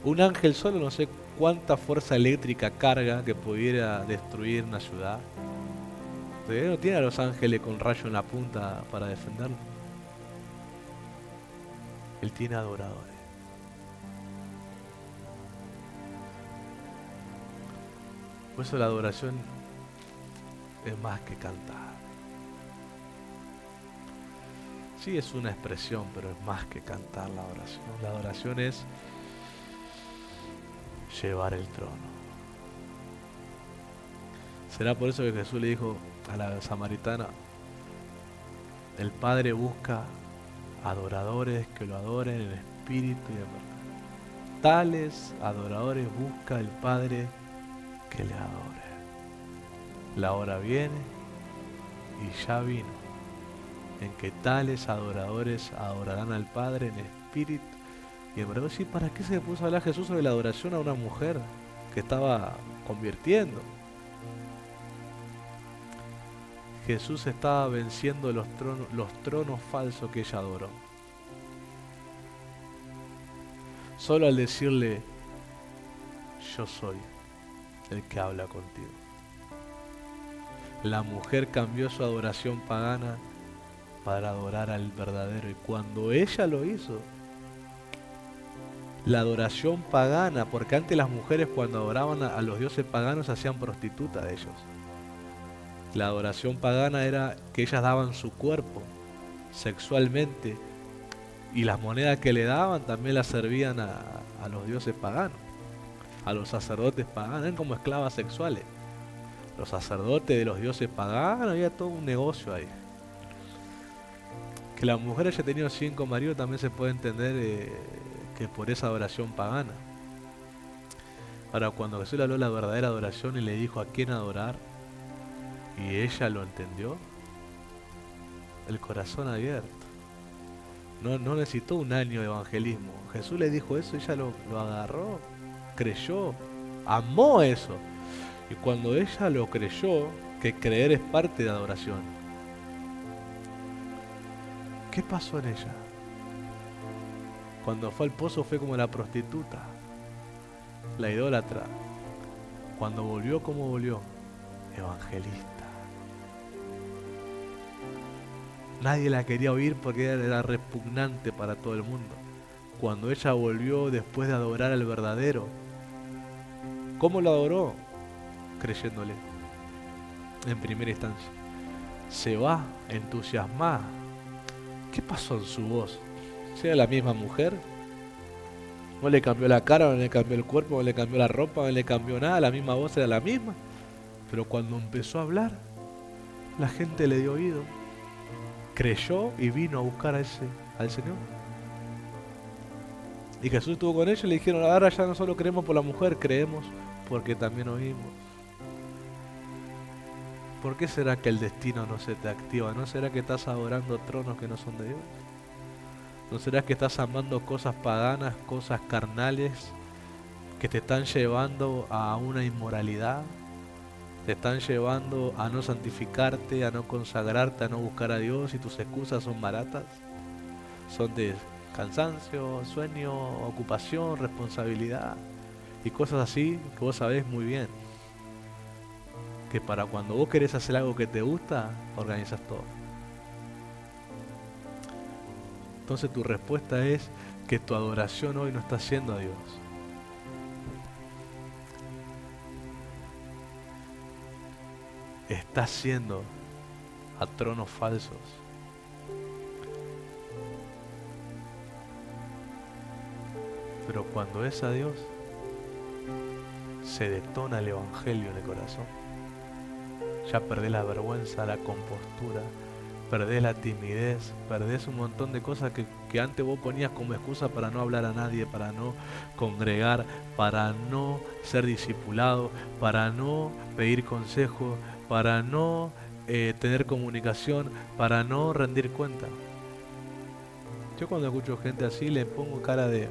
Un ángel solo no sé cuánta fuerza eléctrica carga que pudiera destruir una ciudad. Todavía no tiene a los ángeles con rayo en la punta para defenderlo. Él tiene adoradores. Por eso la adoración es más que cantar. Sí, es una expresión, pero es más que cantar la adoración. La adoración es llevar el trono. Será por eso que Jesús le dijo a la samaritana: el Padre busca adoradores que lo adoren en espíritu y en verdad. tales adoradores busca el Padre que le adore. La hora viene y ya vino, en que tales adoradores adorarán al Padre en espíritu y en verdad. Sí, ¿para qué se puso a hablar Jesús sobre la adoración a una mujer que estaba convirtiendo? Jesús estaba venciendo los tronos falsos que ella adoró. Solo al decirle, yo soy el que habla contigo. La mujer cambió su adoración pagana para adorar al verdadero. Y cuando ella lo hizo, la adoración pagana, porque antes las mujeres cuando adoraban a los dioses paganos se hacían prostitutas de ellos. La adoración pagana era que ellas daban su cuerpo sexualmente y las monedas que le daban también las servían a los dioses paganos, a los sacerdotes paganos, eran como esclavas sexuales. Los sacerdotes de los dioses paganos, había todo un negocio ahí. Que la mujer haya tenido 5 maridos también se puede entender que por esa adoración pagana. Ahora, cuando Jesús le habló la verdadera adoración y le dijo a quién adorar, y ella lo entendió, el corazón abierto. No necesitó un año de evangelismo. Jesús le dijo eso, ella lo agarró, creyó, amó eso. Y cuando ella lo creyó, que creer es parte de adoración, ¿qué pasó en ella? Cuando fue al pozo fue como la prostituta, la idólatra. Cuando volvió, ¿cómo volvió? Evangelista. Nadie la quería oír porque era repugnante para todo el mundo. Cuando ella volvió después de adorar al verdadero, ¿cómo lo adoró? Creyéndole, en primera instancia. Se va entusiasmada. ¿Qué pasó en su voz? ¿Si era la misma mujer? No le cambió la cara, no le cambió el cuerpo, no le cambió la ropa, no le cambió nada, la misma voz era la misma. Pero cuando empezó a hablar, la gente le dio oído, creyó y vino a buscar al Señor. Y Jesús estuvo con ellos y le dijeron, ahora ya no solo creemos por la mujer, creemos porque también oímos. ¿Por qué será que el destino no se te activa? ¿No será que estás adorando tronos que no son de Dios? ¿No será que estás amando cosas paganas, cosas carnales que te están llevando a una inmoralidad? Te están llevando a no santificarte, a no consagrarte, a no buscar a Dios, y tus excusas son baratas. Son de cansancio, sueño, ocupación, responsabilidad y cosas así que vos sabés muy bien que para cuando vos querés hacer algo que te gusta, organizas todo. Entonces tu respuesta es que tu adoración hoy no está siendo a Dios. Está siendo a tronos falsos. Pero cuando es a Dios, se detona el evangelio en el corazón. Ya perdés la vergüenza, la compostura, perdés la timidez, perdés un montón de cosas que antes vos ponías como excusa para no hablar a nadie, para no congregar, para no ser discipulado, para no pedir consejo, para no tener comunicación, para no rendir cuenta. Yo cuando escucho gente así le pongo cara de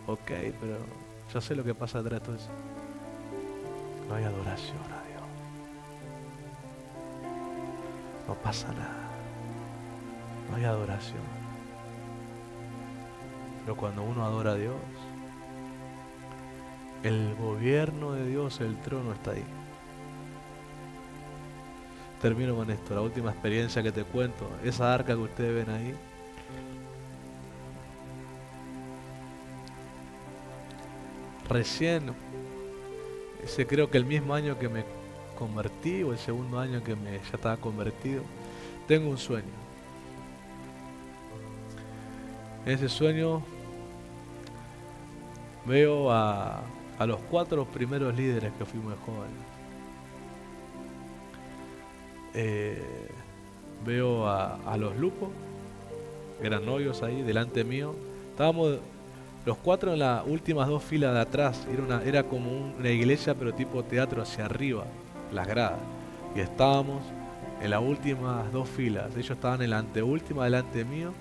ok, pero yo sé lo que pasa detrás de todo eso. No hay adoración a Dios. No pasa nada. No hay adoración. Pero cuando uno adora a Dios, el gobierno de Dios, el trono está ahí. Termino con esto, la última experiencia que te cuento. Esa arca que ustedes ven ahí, recién, creo que el mismo año que me convertí, o el segundo año que ya estaba convertido, tengo un sueño. En ese sueño veo a los 4 primeros líderes que fuimos jóvenes. Veo a los lupos, eran novios ahí delante mío. Los 4 en las últimas 2 filas de atrás. Era como una iglesia, pero tipo teatro hacia arriba, las gradas. Y estábamos en las últimas 2 filas. Ellos estaban en la anteúltima delante mío.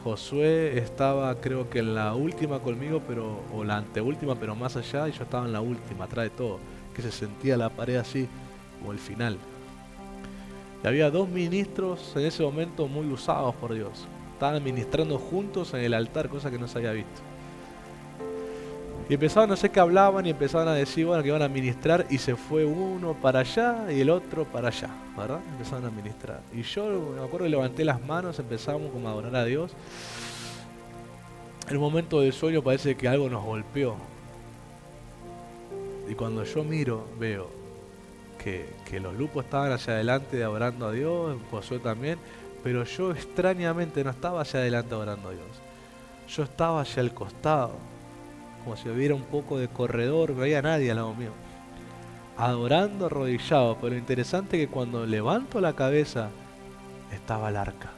Josué estaba, creo que en la última conmigo, o la anteúltima, pero más allá. Y yo estaba en la última, atrás de todo. Que se sentía la pared así, como el final. Y había 2 ministros en ese momento muy usados por Dios. Estaban ministrando juntos en el altar, cosa que no se había visto. Y empezaban, no sé qué hablaban, y empezaban a decir, bueno, que iban a ministrar, y se fue uno para allá y el otro para allá, ¿verdad? Empezaban a ministrar. Y yo me acuerdo que levanté las manos, empezamos como a adorar a Dios. En un momento del sueño parece que algo nos golpeó. Y cuando yo miro, veo que los grupos estaban hacia adelante adorando a Dios, Josué también, pero yo extrañamente no estaba hacia adelante adorando a Dios. Yo estaba hacia el costado, como si hubiera un poco de corredor, no había nadie al lado mío, adorando arrodillado. Pero lo interesante es que cuando levanto la cabeza, estaba el arca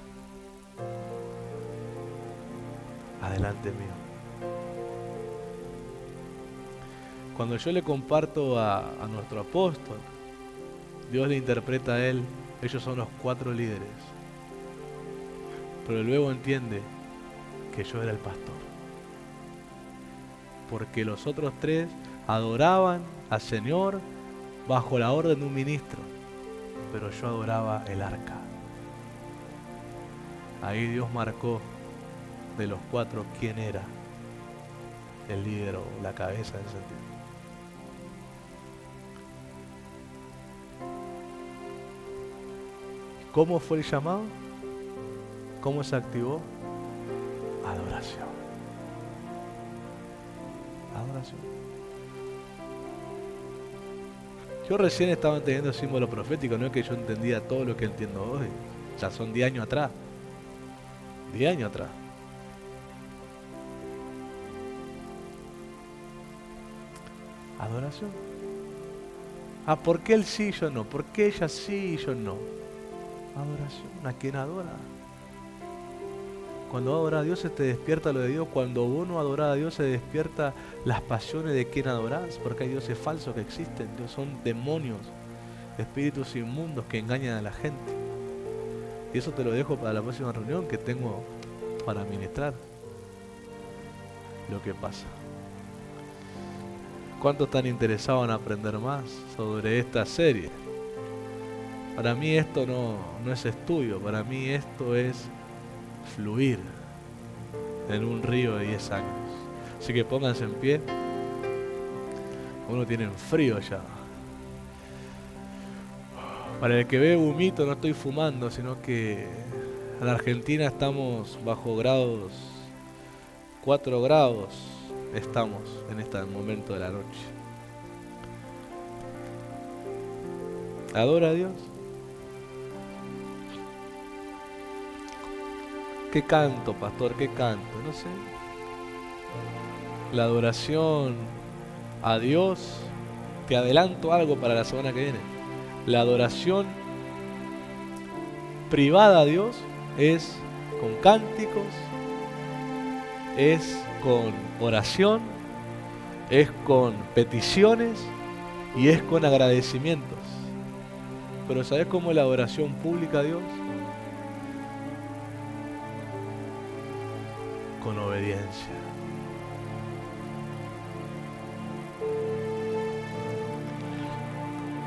adelante mío. Cuando yo le comparto a nuestro apóstol, Dios le interpreta a él, ellos son los 4 líderes, pero luego entiende que yo era el pastor, porque los otros 3 adoraban al Señor bajo la orden de un ministro, pero yo adoraba el arca. Ahí Dios marcó de los 4 quién era el líder o la cabeza en ese sentido. ¿Cómo fue el llamado? ¿Cómo se activó? Adoración. Adoración. Yo recién estaba entendiendo el símbolo profético, no es que yo entendía todo lo que entiendo hoy. Ya son 10 años atrás. 10 años atrás. Adoración. ¿Por qué él sí y yo no? ¿Por qué ella sí y yo no? Adoración. ¿A quién adora? Cuando adora a Dios se te despierta lo de Dios. Cuando vos no adorás a Dios se despierta las pasiones de quien adorás. Porque hay dioses falsos que existen. Son demonios, espíritus inmundos que engañan a la gente. Y eso te lo dejo para la próxima reunión que tengo para ministrar lo que pasa. ¿Cuántos están interesados en aprender más sobre esta serie? Para mí esto no es estudio, para mí esto es fluir en un río de 10 años. Así que pónganse en pie. Uno tiene frío ya. Para el que ve humito, no estoy fumando, sino que en la Argentina estamos bajo 4 grados estamos en este momento de la noche. ¿Adora a Dios? ¿Qué canto, pastor? ¿Qué canto? No sé. La adoración a Dios, te adelanto algo para la semana que viene. La adoración privada a Dios es con cánticos, es con oración, es con peticiones y es con agradecimientos. Pero ¿sabes cómo es la adoración pública a Dios? Con obediencia.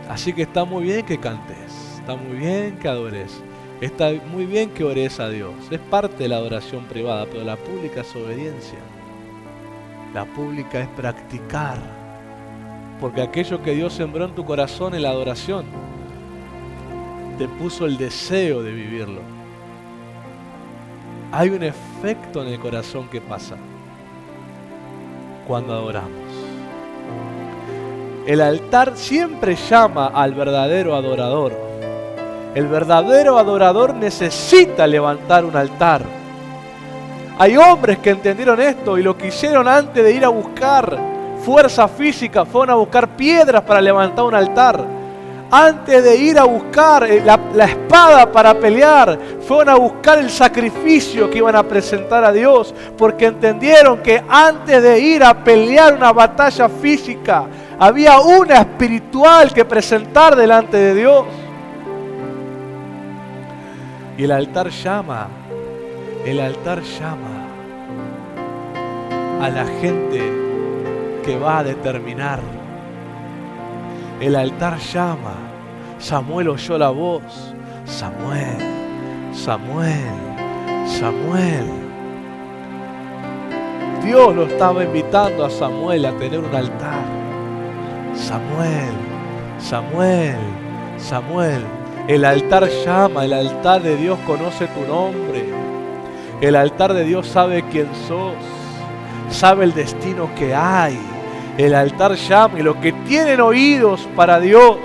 Así que está muy bien que cantes, está muy bien que adores, está muy bien que ores a Dios. Es parte de la adoración privada, pero la pública es obediencia. La pública es practicar, porque aquello que Dios sembró en tu corazón en la adoración, te puso el deseo de vivirlo. Hay un efecto en el corazón que pasa cuando adoramos. El altar siempre llama al verdadero adorador. El verdadero adorador necesita levantar un altar. Hay hombres que entendieron esto y lo que hicieron antes de ir a buscar fuerza física, fueron a buscar piedras para levantar un altar. antes de ir a buscar la espada para pelear, fueron a buscar el sacrificio que iban a presentar a Dios, porque entendieron que antes de ir a pelear una batalla física, había una espiritual que presentar delante de Dios. Y el altar llama a la gente que va a determinar. El altar llama. Samuel oyó la voz. Samuel, Samuel, Samuel. Dios lo estaba invitando a Samuel a tener un altar. Samuel, Samuel, Samuel. El altar llama, el altar de Dios conoce tu nombre. El altar de Dios sabe quién sos, sabe el destino que hay. El altar llama, y los que tienen oídos para Dios,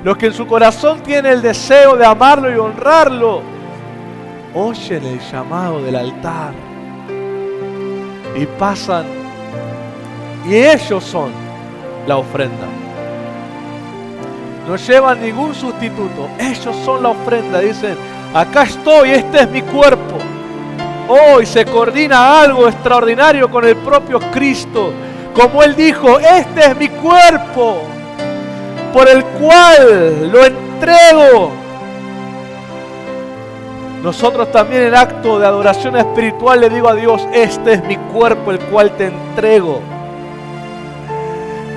los que en su corazón tienen el deseo de amarlo y honrarlo, oyen el llamado del altar y pasan, y ellos son la ofrenda. No llevan ningún sustituto, ellos son la ofrenda. Dicen: acá estoy, este es mi cuerpo. Hoy se coordina algo extraordinario con el propio Cristo. Como Él dijo: este es mi cuerpo, por el cual lo entrego. Nosotros también en acto de adoración espiritual le digo a Dios: este es mi cuerpo, el cual te entrego.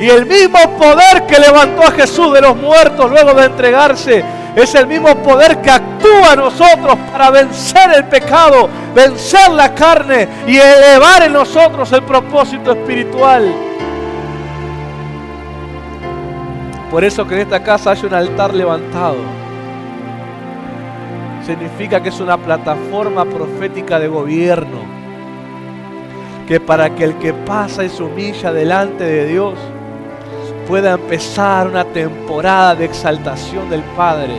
Y el mismo poder que levantó a Jesús de los muertos luego de entregarse, es el mismo poder que actúa en nosotros para vencer el pecado, vencer la carne y elevar en nosotros el propósito espiritual. Por eso que en esta casa hay un altar levantado. Significa que es una plataforma profética de gobierno. Que para que el que pasa y se humilla delante de Dios pueda empezar una temporada de exaltación del Padre.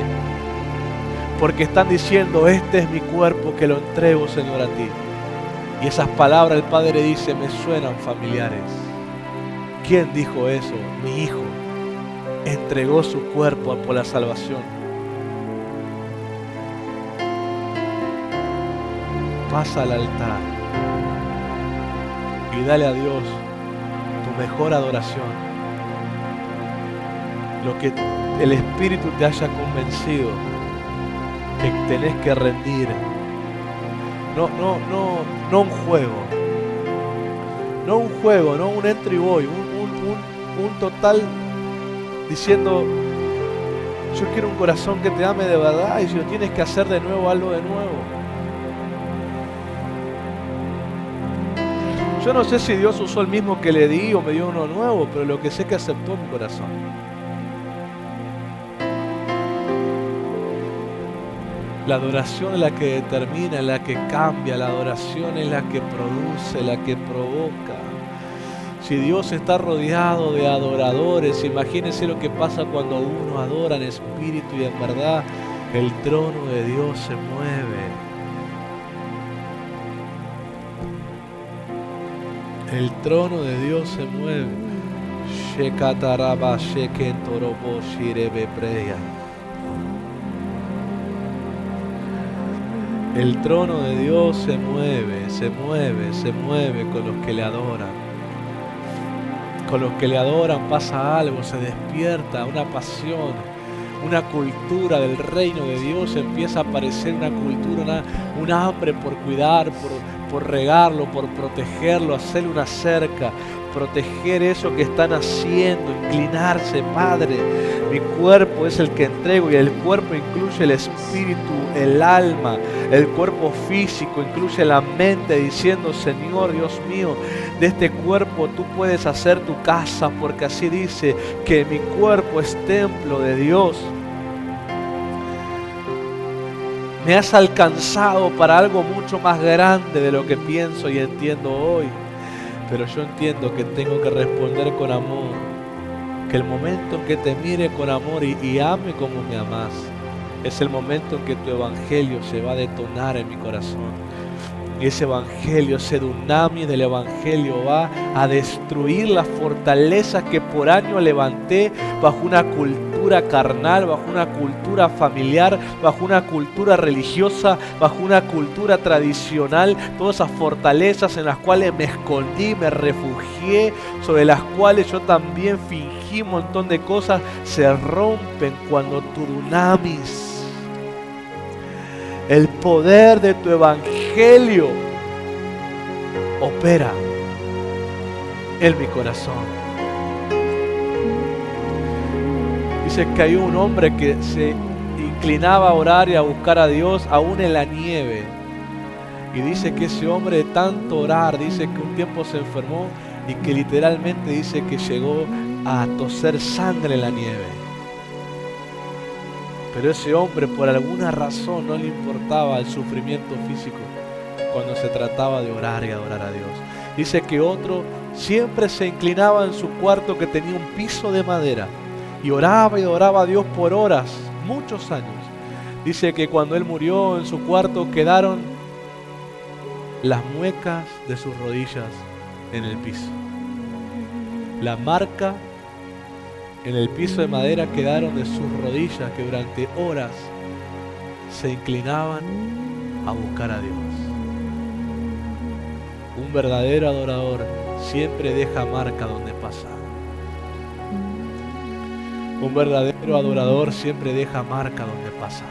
Porque están diciendo: este es mi cuerpo que lo entrego, Señor, a ti. Y esas palabras el Padre dice: me suenan familiares. ¿Quién dijo eso? Mi Hijo entregó su cuerpo por la salvación. Pasa al altar y dale a Dios tu mejor adoración. Lo que el Espíritu te haya convencido que tenés que rendir. No un juego. No un juego, no un entry boy, un total diciendo: yo quiero un corazón que te ame de verdad, y si lo tienes que hacer de nuevo, hazlo de nuevo. Yo no sé si Dios usó el mismo que le di o me dio uno nuevo, pero lo que sé es que aceptó mi corazón. La adoración es la que determina, es la que cambia, la adoración es la que produce, la que provoca. Si Dios está rodeado de adoradores, imagínense lo que pasa cuando uno adora en espíritu y en verdad. El trono de Dios se mueve. El trono de Dios se mueve. Shekataraba shekentorobo shirebe preya. El trono de Dios se mueve, se mueve, se mueve con los que le adoran. Con los que le adoran pasa algo, se despierta una pasión, una cultura del reino de Dios. Empieza a aparecer una cultura, un hambre por cuidar, por regarlo, por protegerlo, hacerle una cerca, proteger eso que están haciendo, inclinarse. Padre, mi cuerpo es el que entrego, y el cuerpo incluye el espíritu, el alma, el cuerpo físico, incluye la mente, diciendo: Señor Dios mío, de este cuerpo tú puedes hacer tu casa, porque así dice que mi cuerpo es templo de Dios. Me has alcanzado para algo mucho más grande de lo que pienso y entiendo hoy. Pero yo entiendo que tengo que responder con amor. Que el momento en que te mire con amor y ame como me amás, es el momento en que tu evangelio se va a detonar en mi corazón. Y ese evangelio, ese dunamis del evangelio va a destruir las fortalezas que por años levanté bajo una cultura carnal, bajo una cultura familiar, bajo una cultura religiosa, bajo una cultura tradicional. Todas esas fortalezas en las cuales me escondí, me refugié, sobre las cuales yo también fingí un montón de cosas, se rompen cuando tu dunamis, el poder de tu evangelio, opera en mi corazón. Dice que hay un hombre que se inclinaba a orar y a buscar a Dios aún en la nieve. Y dice que ese hombre de tanto orar, dice que un tiempo se enfermó y que literalmente dice que llegó a toser sangre en la nieve. Pero ese hombre por alguna razón no le importaba el sufrimiento físico cuando se trataba de orar y adorar a Dios. Dice que otro siempre se inclinaba en su cuarto que tenía un piso de madera y oraba y adoraba a Dios por horas, muchos años. Dice que cuando él murió en su cuarto quedaron las muecas de sus rodillas en el piso. La marca en el piso de madera quedaron de sus rodillas que durante horas se inclinaban a buscar a Dios. Un verdadero adorador siempre deja marca donde pasa. Un verdadero adorador siempre deja marca donde pasa.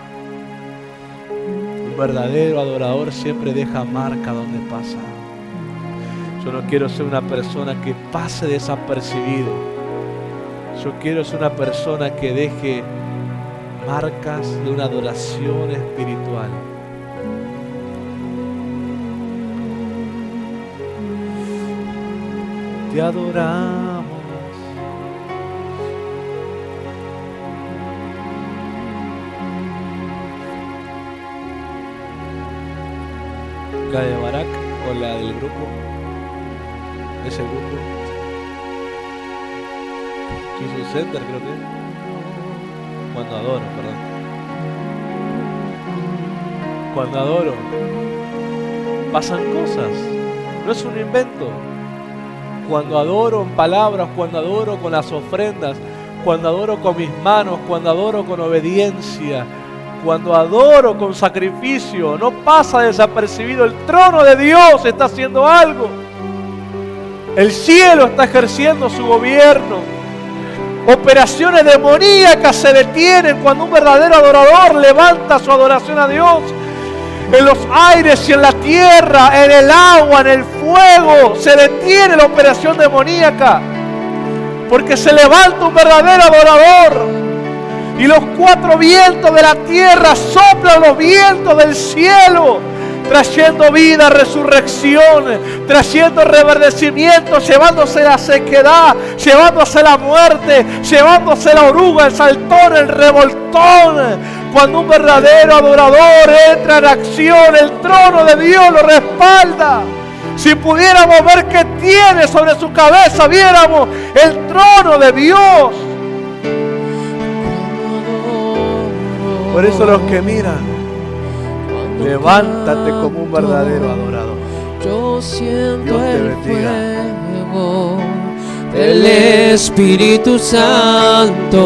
Un verdadero adorador siempre deja marca donde pasa. Yo no quiero ser una persona que pase desapercibido. Yo quiero ser una persona que deje marcas de una adoración espiritual. Te adoramos. La de Barak o la del grupo. Ese grupo. Jesus Center creo que. Cuando adoro, perdón. Cuando adoro, pasan cosas. No es un invento. Cuando adoro en palabras, cuando adoro con las ofrendas, cuando adoro con mis manos, cuando adoro con obediencia, cuando adoro con sacrificio, no pasa desapercibido. El trono de Dios está haciendo algo. El cielo está ejerciendo su gobierno. Operaciones demoníacas se detienen cuando un verdadero adorador levanta su adoración a Dios. En los aires y en la tierra, en el agua, en el fuego, se detiene la operación demoníaca. Porque se levanta un verdadero adorador. Y los cuatro vientos de la tierra soplan los vientos del cielo, trayendo vida, resurrección, trayendo reverdecimiento, llevándose la sequedad, llevándose la muerte, llevándose la oruga, el saltón, el revoltón. Cuando un verdadero adorador entra en acción, el trono de Dios lo respalda. Si pudiéramos ver qué tiene sobre su cabeza, viéramos el trono de Dios. Por eso los que miran, levántate como un verdadero adorador. Yo siento Dios te el bendiga. fuego del Espíritu Santo.